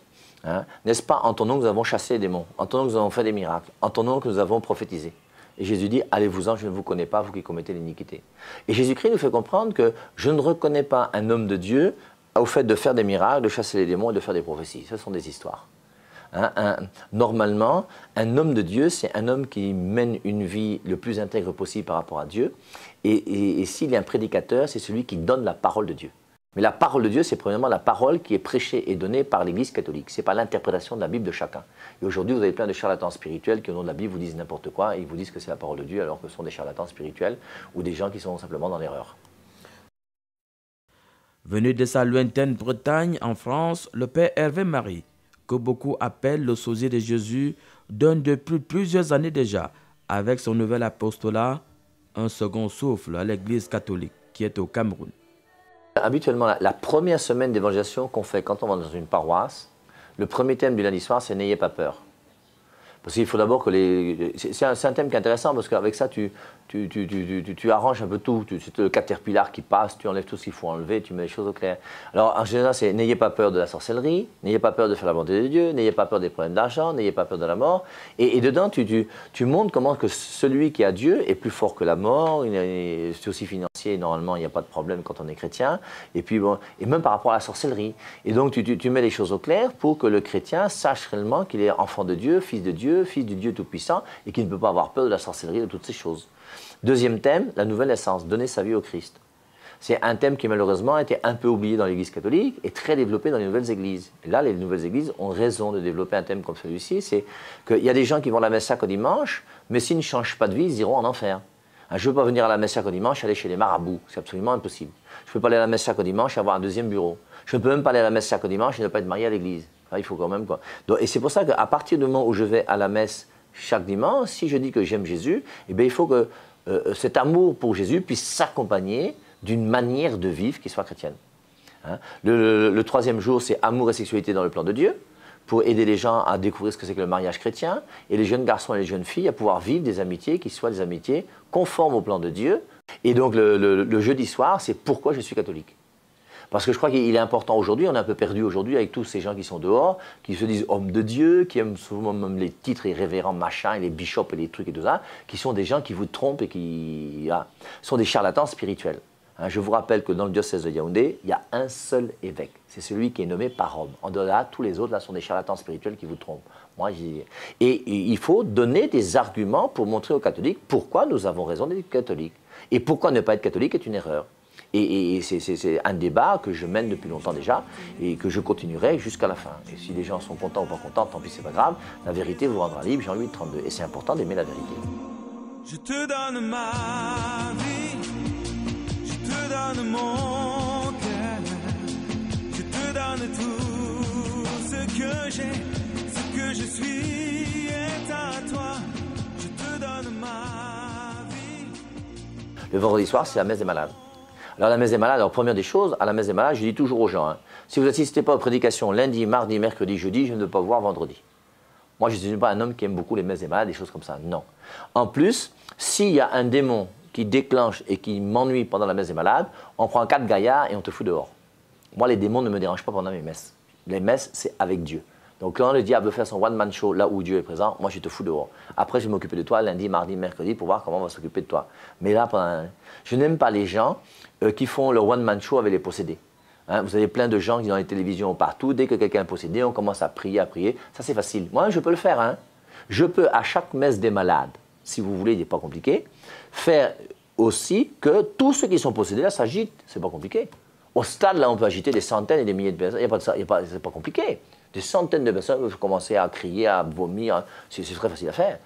n'est-ce pas, en ton nom que nous avons chassé les démons, en ton nom que nous avons fait des miracles, en ton nom que nous avons prophétisé. Et Jésus dit, allez-vous-en, je ne vous connais pas, vous qui commettez l'iniquité. Et Jésus-Christ nous fait comprendre que je ne reconnais pas un homme de Dieu au fait de faire des miracles, de chasser les démons et de faire des prophéties. Ce sont des histoires. Normalement, un homme de Dieu, c'est un homme qui mène une vie le plus intègre possible par rapport à Dieu. Et s'il est un prédicateur, c'est celui qui donne la parole de Dieu. Mais la parole de Dieu, c'est premièrement la parole qui est prêchée et donnée par l'Église catholique. Ce n'est pas l'interprétation de la Bible de chacun. Et aujourd'hui, vous avez plein de charlatans spirituels qui, au nom de la Bible, vous disent n'importe quoi et ils vous disent que c'est la parole de Dieu alors que ce sont des charlatans spirituels ou des gens qui sont simplement dans l'erreur. Venu de sa lointaine Bretagne, en France, le Père Hervé Marie, que beaucoup appellent le sosie de Jésus, donne depuis plusieurs années déjà, avec son nouvel apostolat, un second souffle à l'Église catholique qui est au Cameroun. Habituellement, la première semaine d'évangélisation qu'on fait quand on va dans une paroisse, le premier thème du lundi soir, c'est « N'ayez pas peur ». Parce qu'il faut d'abord que c'est un thème qui est intéressant parce qu'avec ça, tu arranges un peu tout. C'est le caterpillar qui passe, tu enlèves tout ce qu'il faut enlever, tu mets les choses au clair. Alors en général, c'est n'ayez pas peur de la sorcellerie, n'ayez pas peur de faire la volonté de Dieu, n'ayez pas peur des problèmes d'argent, n'ayez pas peur de la mort. Et dedans, tu montres comment que celui qui a Dieu est plus fort que la mort, c'est aussi financier, normalement il n'y a pas de problème quand on est chrétien. Et puis bon, et même par rapport à la sorcellerie. Et donc tu mets les choses au clair pour que le chrétien sache réellement qu'il est enfant de Dieu, fils de Dieu, fils du Dieu Tout-Puissant, et qu'il ne peut pas avoir peur de la sorcellerie, de toutes ces choses. Deuxième thème, la nouvelle naissance, donner sa vie au Christ. C'est un thème qui malheureusement a été un peu oublié dans l'Église catholique et très développé dans les nouvelles églises. Et là, les nouvelles églises ont raison de développer un thème comme celui-ci, c'est qu'il y a des gens qui vont à la messe chaque dimanche, mais s'ils ne changent pas de vie, ils iront en enfer. Je ne veux pas venir à la messe chaque dimanche et aller chez les marabouts, c'est absolument impossible. Je ne peux pas aller à la messe chaque dimanche et avoir un deuxième bureau. Je ne peux même pas aller à la messe chaque dimanche et ne pas être marié à l'église. Il faut quand même quoi. Donc, et c'est pour ça qu'à partir du moment où je vais à la messe chaque dimanche, si je dis que j'aime Jésus, eh bien, il faut que cet amour pour Jésus puisse s'accompagner d'une manière de vivre qui soit chrétienne. Le troisième jour, c'est amour et sexualité dans le plan de Dieu, pour aider les gens à découvrir ce que c'est que le mariage chrétien, et les jeunes garçons et les jeunes filles à pouvoir vivre des amitiés qui soient des amitiés conformes au plan de Dieu. Et donc le jeudi soir, c'est pourquoi je suis catholique. Parce que je crois qu'il est important aujourd'hui, on est un peu perdu aujourd'hui avec tous ces gens qui sont dehors, qui se disent hommes de Dieu, qui aiment souvent même les titres et révérends machin, et les bishops et les trucs et tout ça, qui sont des gens qui vous trompent et qui sont des charlatans spirituels. Je vous rappelle que dans le diocèse de Yaoundé, il y a un seul évêque. C'est celui qui est nommé par Rome. En dehors de là, tous les autres là, sont des charlatans spirituels qui vous trompent. Et il faut donner des arguments pour montrer aux catholiques pourquoi nous avons raison d'être catholiques. Et pourquoi ne pas être catholique est une erreur. Et c'est un débat que je mène depuis longtemps déjà et que je continuerai jusqu'à la fin. Et si les gens sont contents ou pas contents, tant pis, c'est pas grave. La vérité vous rendra libre, Jean 8,32. Et c'est important d'aimer la vérité. Je te donne ma vie, je te donne mon cœur, je te donne tout ce que j'ai, ce que je suis est à toi. Je te donne ma vie. Le vendredi soir, c'est la messe des malades. Alors la messe des malades, alors première des choses, à la messe des malades, je dis toujours aux gens, si vous n'assistez pas aux prédications lundi, mardi, mercredi, jeudi, je ne veux pas vous voir vendredi. Moi, je ne suis pas un homme qui aime beaucoup les messes des malades, des choses comme ça, non. En plus, s'il y a un démon qui déclenche et qui m'ennuie pendant la messe des malades, on prend 4 gaillards et on te fout dehors. Moi, les démons ne me dérangent pas pendant mes messes. Les messes, c'est avec Dieu. Donc quand le diable veut faire son one-man show là où Dieu est présent, moi je te fous dehors. Après je vais m'occuper de toi lundi, mardi, mercredi pour voir comment on va s'occuper de toi. Mais là, je n'aime pas les gens qui font leur one-man show avec les possédés. Vous avez plein de gens qui sont dans les télévisions partout, dès que quelqu'un est possédé, on commence à prier. Ça c'est facile. Moi je peux le faire. Je peux à chaque messe des malades, si vous voulez, il n'est pas compliqué, faire aussi que tous ceux qui sont possédés là s'agitent. C'est pas compliqué. Au stade là on peut agiter des centaines et des milliers de personnes, il n'y a pas de ça, c'est pas compliqué. Des centaines de personnes peuvent commencer à crier, à vomir. C'est très facile à faire.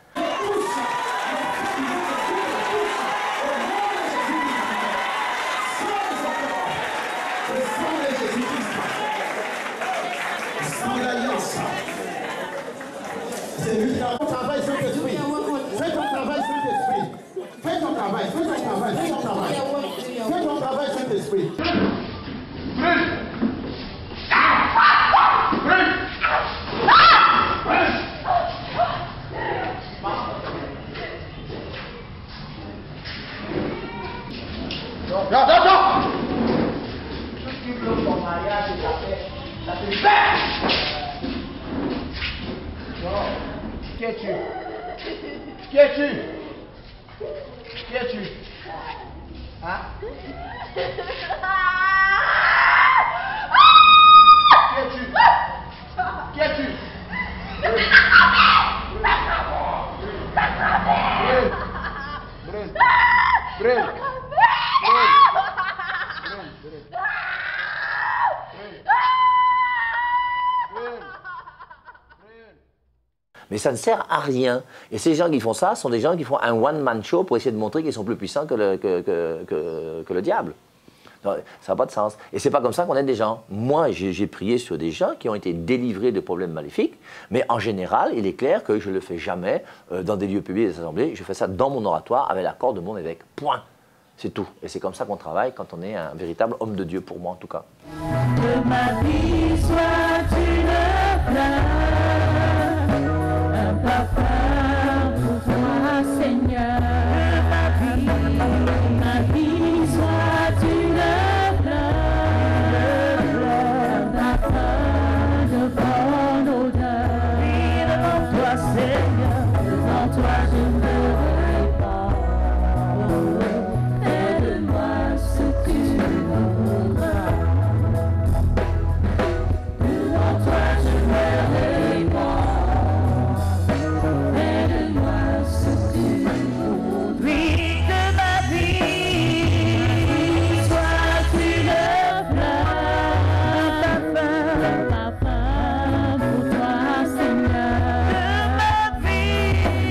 Qui es-tu? Qui es-tu? Qui es-tu? Hein? Qui es-tu? Qui es-tu? Brûle. Mais ça ne sert à rien. Et ces gens qui font ça sont des gens qui font un one-man show pour essayer de montrer qu'ils sont plus puissants que le diable. Non, ça n'a pas de sens. Et c'est pas comme ça qu'on aide des gens. Moi, j'ai prié sur des gens qui ont été délivrés de problèmes maléfiques, mais en général, il est clair que je ne le fais jamais dans des lieux publics, des assemblées. Je fais ça dans mon oratoire avec l'accord de mon évêque. Point. C'est tout. Et c'est comme ça qu'on travaille quand on est un véritable homme de Dieu, pour moi en tout cas. Que ma vie soit une fleur, un parfum pour toi, Seigneur. Que ma vie soit une fleur, un parfum de bonne odeur. Et devant toi, Seigneur, devant toi je me répands. Aide-moi ce que tu voudras. Devant toi je me répands. Aide-moi ce que tu voudras. Oui, que ma vie soit une fleur, un parfum pour toi, Seigneur. Que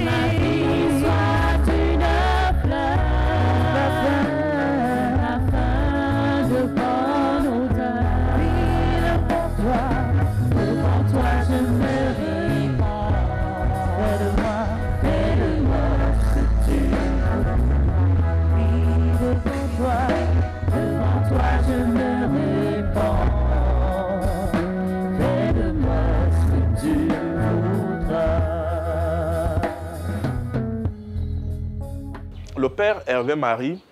ma vie soit une fleur, un parfum de bonne odeur. Oui, devant toi je me répands. Aide-moi ce que tu voudras. Oui, devant toi je me répands. Aide-moi ce que tu voudras. Le père Hervé Marie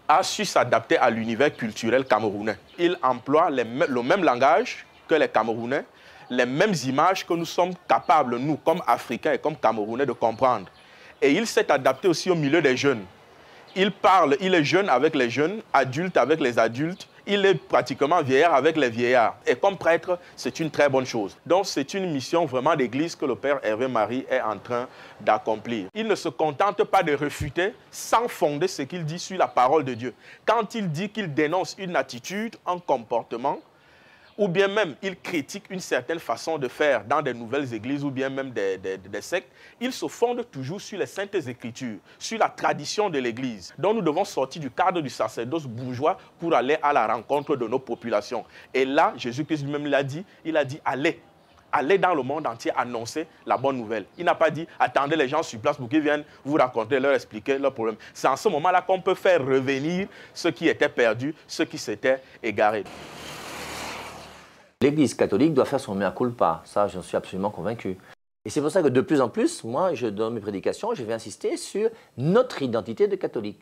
a su s'adapter à l'univers culturel camerounais. il emploie le même langage que les Camerounais, les mêmes images que nous sommes capables, nous, comme Africains et comme Camerounais, de comprendre. Et il s'est adapté aussi au milieu des jeunes. Il parle, il est jeune avec les jeunes, adulte avec les adultes, il est pratiquement vieillard avec les vieillards. Et comme prêtre, c'est une très bonne chose. Donc c'est une mission vraiment d'église que le Père Hervé Marie est en train d'accomplir. Il ne se contente pas de réfuter sans fonder ce qu'il dit sur la parole de Dieu. Quand il dit qu'il dénonce une attitude, un comportement, ou bien même il critique une certaine façon de faire dans des nouvelles églises ou bien même des sectes, il se fonde toujours sur les saintes écritures, sur la tradition de l'église. Donc nous devons sortir du cadre du sacerdoce bourgeois pour aller à la rencontre de nos populations. Et là, Jésus-Christ lui-même l'a dit, il a dit allez. Allez dans le monde entier annoncer la bonne nouvelle. Il n'a pas dit attendez les gens sur place pour qu'ils viennent vous raconter, leur expliquer leurs problèmes. C'est en ce moment-là qu'on peut faire revenir ceux qui étaient perdus, ceux qui s'étaient égarés. L'Église catholique doit faire son mea culpa, ça j'en suis absolument convaincu. Et c'est pour ça que de plus en plus, moi, dans mes prédications, je vais insister sur notre identité de catholique.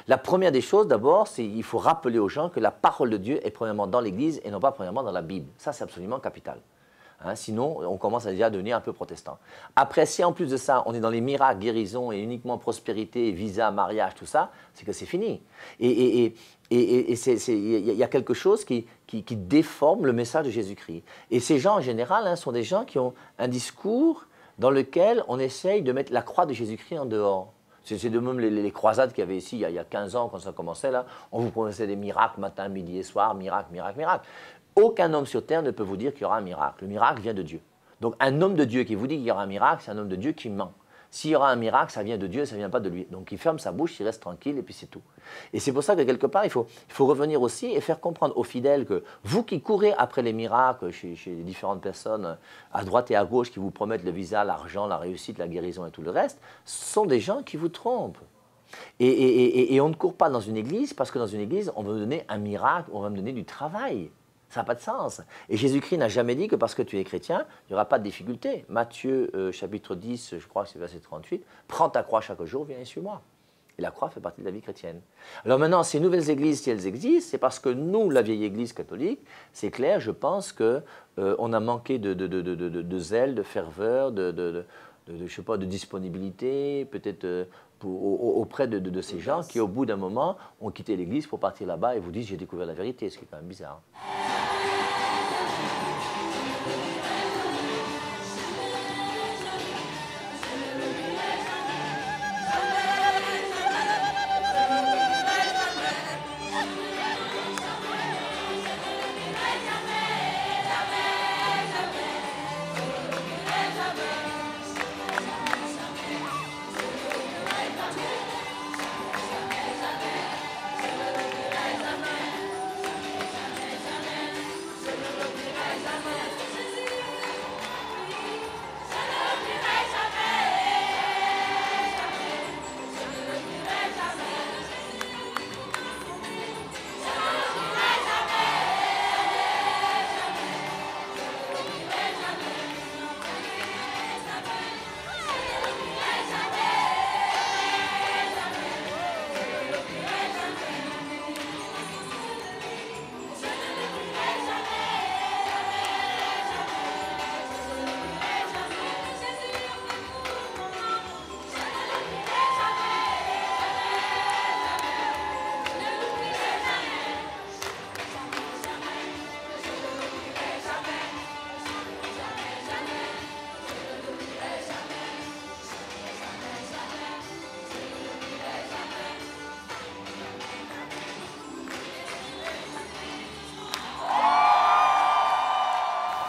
La première des choses, d'abord, c'est qu'il faut rappeler aux gens que la parole de Dieu est premièrement dans l'Église et non pas premièrement dans la Bible. Ça, c'est absolument capital. Hein, sinon, on commence à déjà devenir un peu protestant. Après, si en plus de ça, on est dans les miracles, guérisons et uniquement prospérité, visa, mariage, tout ça, c'est que c'est fini. Et il y a quelque chose qui déforme le message de Jésus-Christ. Et ces gens, en général, hein, sont des gens qui ont un discours dans lequel on essaye de mettre la croix de Jésus-Christ en dehors. C'est de même les croisades qu'il y avait ici il y a 15 ans, quand ça commençait là. On vous promettait des miracles matin, midi et soir, miracle, miracle, miracle. Aucun homme sur terre ne peut vous dire qu'il y aura un miracle. Le miracle vient de Dieu. Donc un homme de Dieu qui vous dit qu'il y aura un miracle, c'est un homme de Dieu qui ment. S'il y aura un miracle, ça vient de Dieu, ça ne vient pas de lui. Donc il ferme sa bouche, il reste tranquille et puis c'est tout. Et c'est pour ça que quelque part, il faut revenir aussi et faire comprendre aux fidèles que vous qui courez après les miracles chez les différentes personnes à droite et à gauche qui vous promettent le visa, l'argent, la réussite, la guérison et tout le reste, sont des gens qui vous trompent. Et on ne court pas dans une église parce que dans une église, on va me donner un miracle, on va me donner du travail. Ça n'a pas de sens. Et Jésus-Christ n'a jamais dit que parce que tu es chrétien, il n'y aura pas de difficulté. Matthieu chapitre 10, je crois que c'est verset 38, « Prends ta croix chaque jour, viens et suis-moi ». Et la croix fait partie de la vie chrétienne. Alors maintenant, ces nouvelles églises, si elles existent, c'est parce que nous, la vieille église catholique, c'est clair, je pense qu'on a manqué de zèle, de ferveur, je sais pas, de disponibilité, peut-être auprès de ces gens qui, au bout d'un moment, ont quitté l'église pour partir là-bas et vous disent « j'ai découvert la vérité », ce qui est quand même bizarre.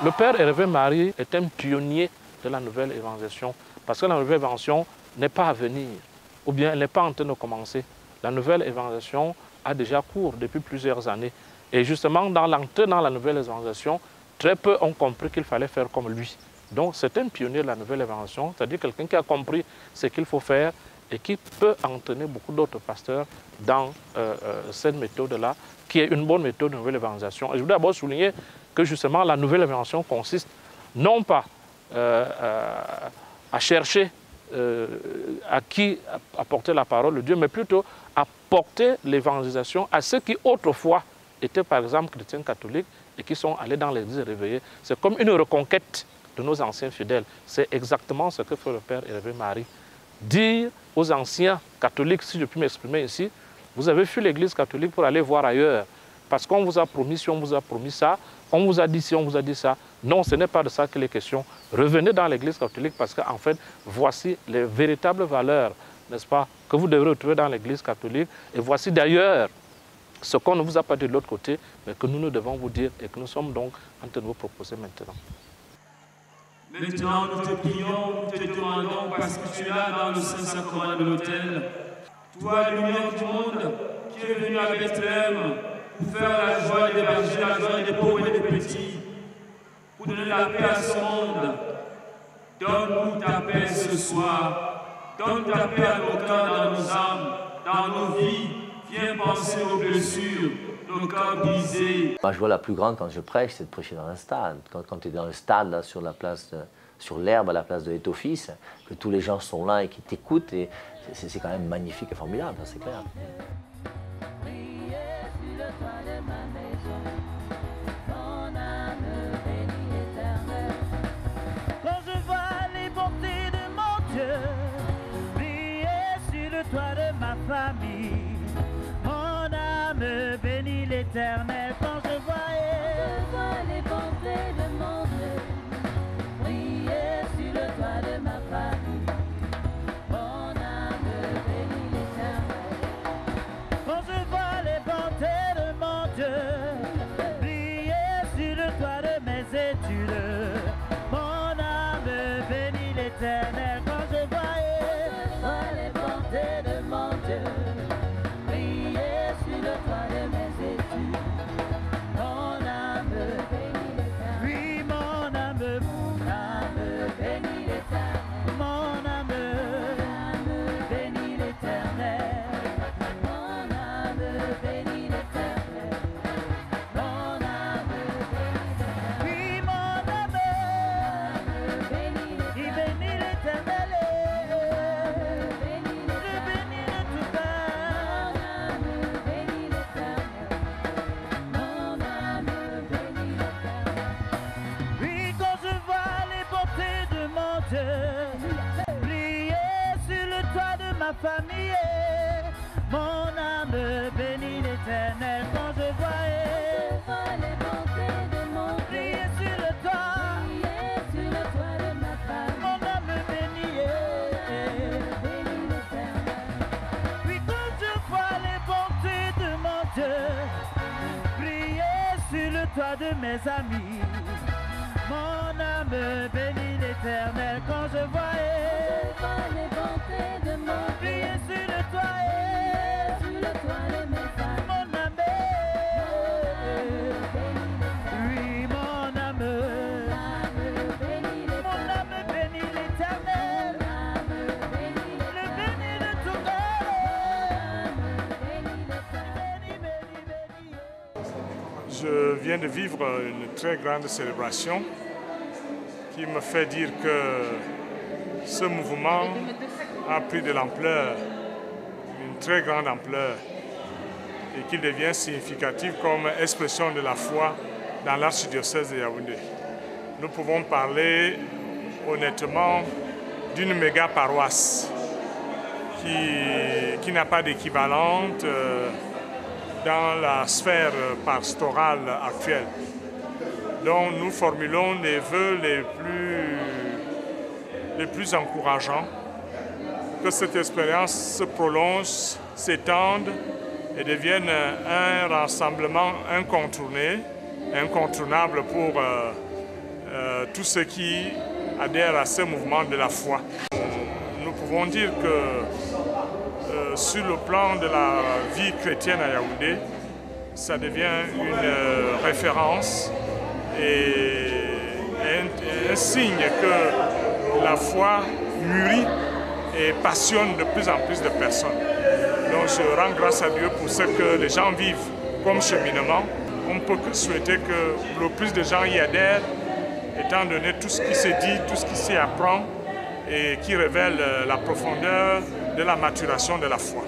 Le Père Hervé Marie est un pionnier de la nouvelle évangélisation parce que la nouvelle évangélisation n'est pas à venir ou bien elle n'est pas en train de commencer. La nouvelle évangélisation a déjà cours depuis plusieurs années. Et justement, dans l'entrée dans la nouvelle évangélisation, très peu ont compris qu'il fallait faire comme lui. Donc c'est un pionnier de la nouvelle évangélisation, c'est-à-dire quelqu'un qui a compris ce qu'il faut faire et qui peut entraîner beaucoup d'autres pasteurs dans cette méthode-là, qui est une bonne méthode de nouvelle évangélisation. Et je voudrais d'abord souligner que justement la nouvelle évangélisation consiste non pas à chercher à qui apporter la parole de Dieu, mais plutôt à porter l'évangélisation à ceux qui autrefois étaient par exemple chrétiens catholiques et qui sont allés dans l'église réveillée. C'est comme une reconquête de nos anciens fidèles. C'est exactement ce que fait le Père Hervé Marie. Dire aux anciens catholiques, si je puis m'exprimer ici, vous avez fui l'église catholique pour aller voir ailleurs. Parce qu'on vous a promis ci, on vous a promis ça, on vous a dit ci, on vous a dit ça. Non, ce n'est pas de ça qu'il est question. Revenez dans l'église catholique parce qu'en fait, voici les véritables valeurs, n'est-ce pas, que vous devrez retrouver dans l'église catholique. Et voici d'ailleurs ce qu'on ne vous a pas dit de l'autre côté, mais que nous devons vous dire et que nous sommes donc en train de vous proposer maintenant. Maintenant, nous te prions, nous te demandons, parce que tu es là dans le Saint-Sacrement de l'autel, toi, lumière du monde, qui es venu à Bethléem pour faire la joie des bergers, la joie des pauvres et des petits, pour donner la paix à ce monde. Donne-nous ta paix ce soir. Donne ta paix à nos cœurs, dans nos âmes, dans nos vies. Viens penser aux blessures, nos cœurs brisés. Ma joie la plus grande quand je prêche, c'est de prêcher dans un stade. Quand tu es dans le stade, là, sur la place sur l'herbe à la place de l'étoffice, que tous les gens sont là et qui t'écoutent, et c'est quand même magnifique et formidable, c'est clair. Quand je vois les bontés de mon Dieu briller sur le toit de ma famille, mon âme bénit l'Éternel. Quand je vois les bontés de mon Dieu briller sur le toit de ma famille, mon âme bénit l'Éternel. Quand je vois les bontés de mon Dieu briller sur le toit de mes études, mon âme bénit l'Éternel. Quand je vois les bontés de mon Dieu briller sur le toit de mes études, mon âme bénit l'Éternel. Oui, mon âme bénit l'Éternel. Mon âme bénit l'Éternel. Mon âme bénit l'Éternel. Mon âme bénit l'Éternel. Oui, mon âme bénit l'Éternel. Il bénit l'Éternel. Je bénis de tout cœur. Mon âme bénit l'Éternel. Mon âme bénit l'Éternel. Oui, quand je vois les bontés de mon Dieu briller sur le toit de ma famille, mon âme bénit l'Éternel. Quand je vois les bontés de mon Dieu briller sur le toit de ma famille, mon âme bénit l'Éternel. Oui, quand je vois les bontés de mon Dieu briller sur le toit de mes amis, mon âme bénit l'Éternel. Quand je vois les bontés de mon Dieu briller sur le toit de mes amis, mon âme oui, mon âme bénit l'Éternel. Le bénit de tout cœur. Je viens de vivre une très grande célébration qui me fait dire que ce mouvement a pris de l'ampleur, une très grande ampleur, et qu'il devient significatif comme expression de la foi dans l'archidiocèse de Yaoundé. Nous pouvons parler honnêtement d'une méga paroisse qui n'a pas d'équivalente dans la sphère pastorale actuelle. Donc nous formulons les vœux les plus encourageants, que cette expérience se prolonge, s'étende et devienne un rassemblement incontournable pour tous ceux qui adhèrent à ce mouvement de la foi. Nous pouvons dire que sur le plan de la vie chrétienne à Yaoundé, ça devient une référence et un signe que la foi mûrit et passionne de plus en plus de personnes. Donc je rends grâce à Dieu pour ce que les gens vivent comme cheminement. On ne peut que souhaiter que le plus de gens y adhèrent, étant donné tout ce qui se dit, tout ce qui s'y apprend et qui révèle la profondeur de la maturation de la foi.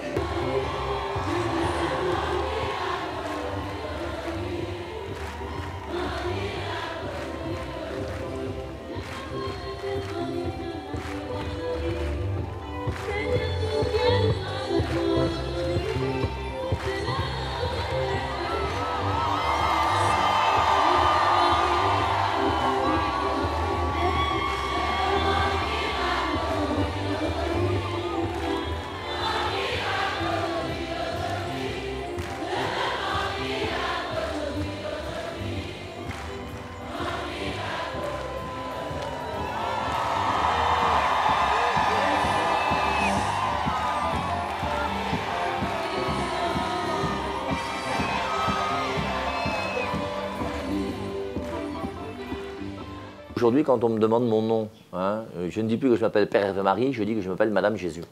aujourd'hui, quand on me demande mon nom, hein, je ne dis plus que je m'appelle Père Hervé Marie, je dis que je m'appelle Madame Jésus.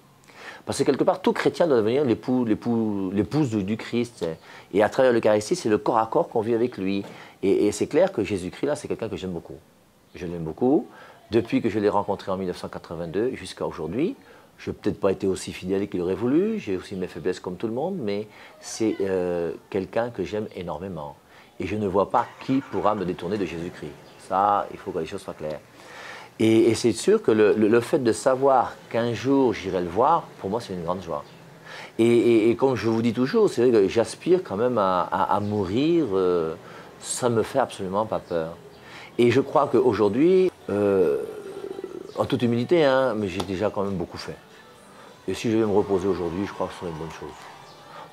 Parce que quelque part, tout chrétien doit devenir l'épouse du Christ. Et à travers l'Eucharistie, c'est le corps à corps qu'on vit avec lui. Et c'est clair que Jésus-Christ, là, c'est quelqu'un que j'aime beaucoup. Je l'aime beaucoup. Depuis que je l'ai rencontré en 1982 jusqu'à aujourd'hui, je n'ai peut-être pas été aussi fidèle qu'il aurait voulu, j'ai aussi mes faiblesses comme tout le monde, mais c'est quelqu'un que j'aime énormément. Et je ne vois pas qui pourra me détourner de Jésus-Christ. Ça, il faut que les choses soient claires. Et c'est sûr que le fait de savoir qu'un jour j'irai le voir, pour moi c'est une grande joie. Et comme je vous dis toujours, c'est vrai que j'aspire quand même à mourir, ça ne me fait absolument pas peur. Et je crois qu'aujourd'hui, en toute humilité, hein, mais j'ai déjà quand même beaucoup fait. Et si je vais me reposer aujourd'hui, je crois que ce serait une bonne chose.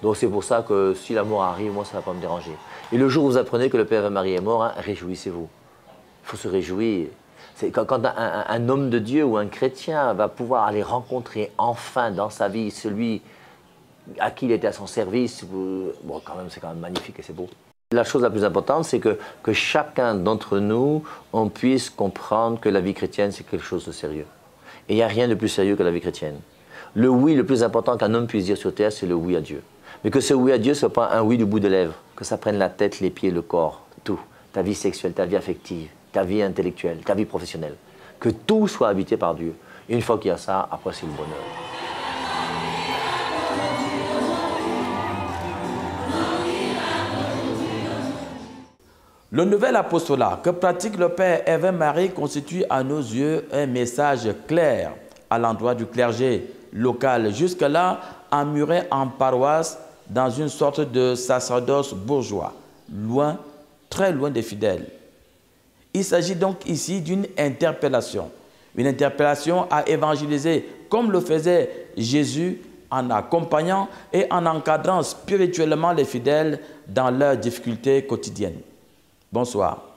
Donc c'est pour ça que si la mort arrive, moi ça ne va pas me déranger. Et le jour où vous apprenez que le Père Marie est mort, hein, réjouissez-vous. Il faut se réjouir. Quand un homme de Dieu ou un chrétien va pouvoir aller rencontrer enfin dans sa vie celui à qui il était à son service, bon, quand même, c'est quand même magnifique et c'est beau. La chose la plus importante, c'est que chacun d'entre nous, on puisse comprendre que la vie chrétienne, c'est quelque chose de sérieux. Et il n'y a rien de plus sérieux que la vie chrétienne. Le oui le plus important qu'un homme puisse dire sur terre, c'est le oui à Dieu. Mais que ce oui à Dieu ne soit pas un oui du bout des lèvres, que ça prenne la tête, les pieds, le corps, tout. Ta vie sexuelle, ta vie affective, ta vie intellectuelle, ta vie professionnelle. Que tout soit habité par Dieu. Et une fois qu'il y a ça, après c'est le bonheur. Le nouvel apostolat que pratique le Père Hervé Marie constitue à nos yeux un message clair à l'endroit du clergé local, jusque-là emmuré en paroisse dans une sorte de sacerdoce bourgeois, loin, très loin des fidèles. Il s'agit donc ici d'une interpellation à évangéliser comme le faisait Jésus en accompagnant et en encadrant spirituellement les fidèles dans leurs difficultés quotidiennes. Bonsoir.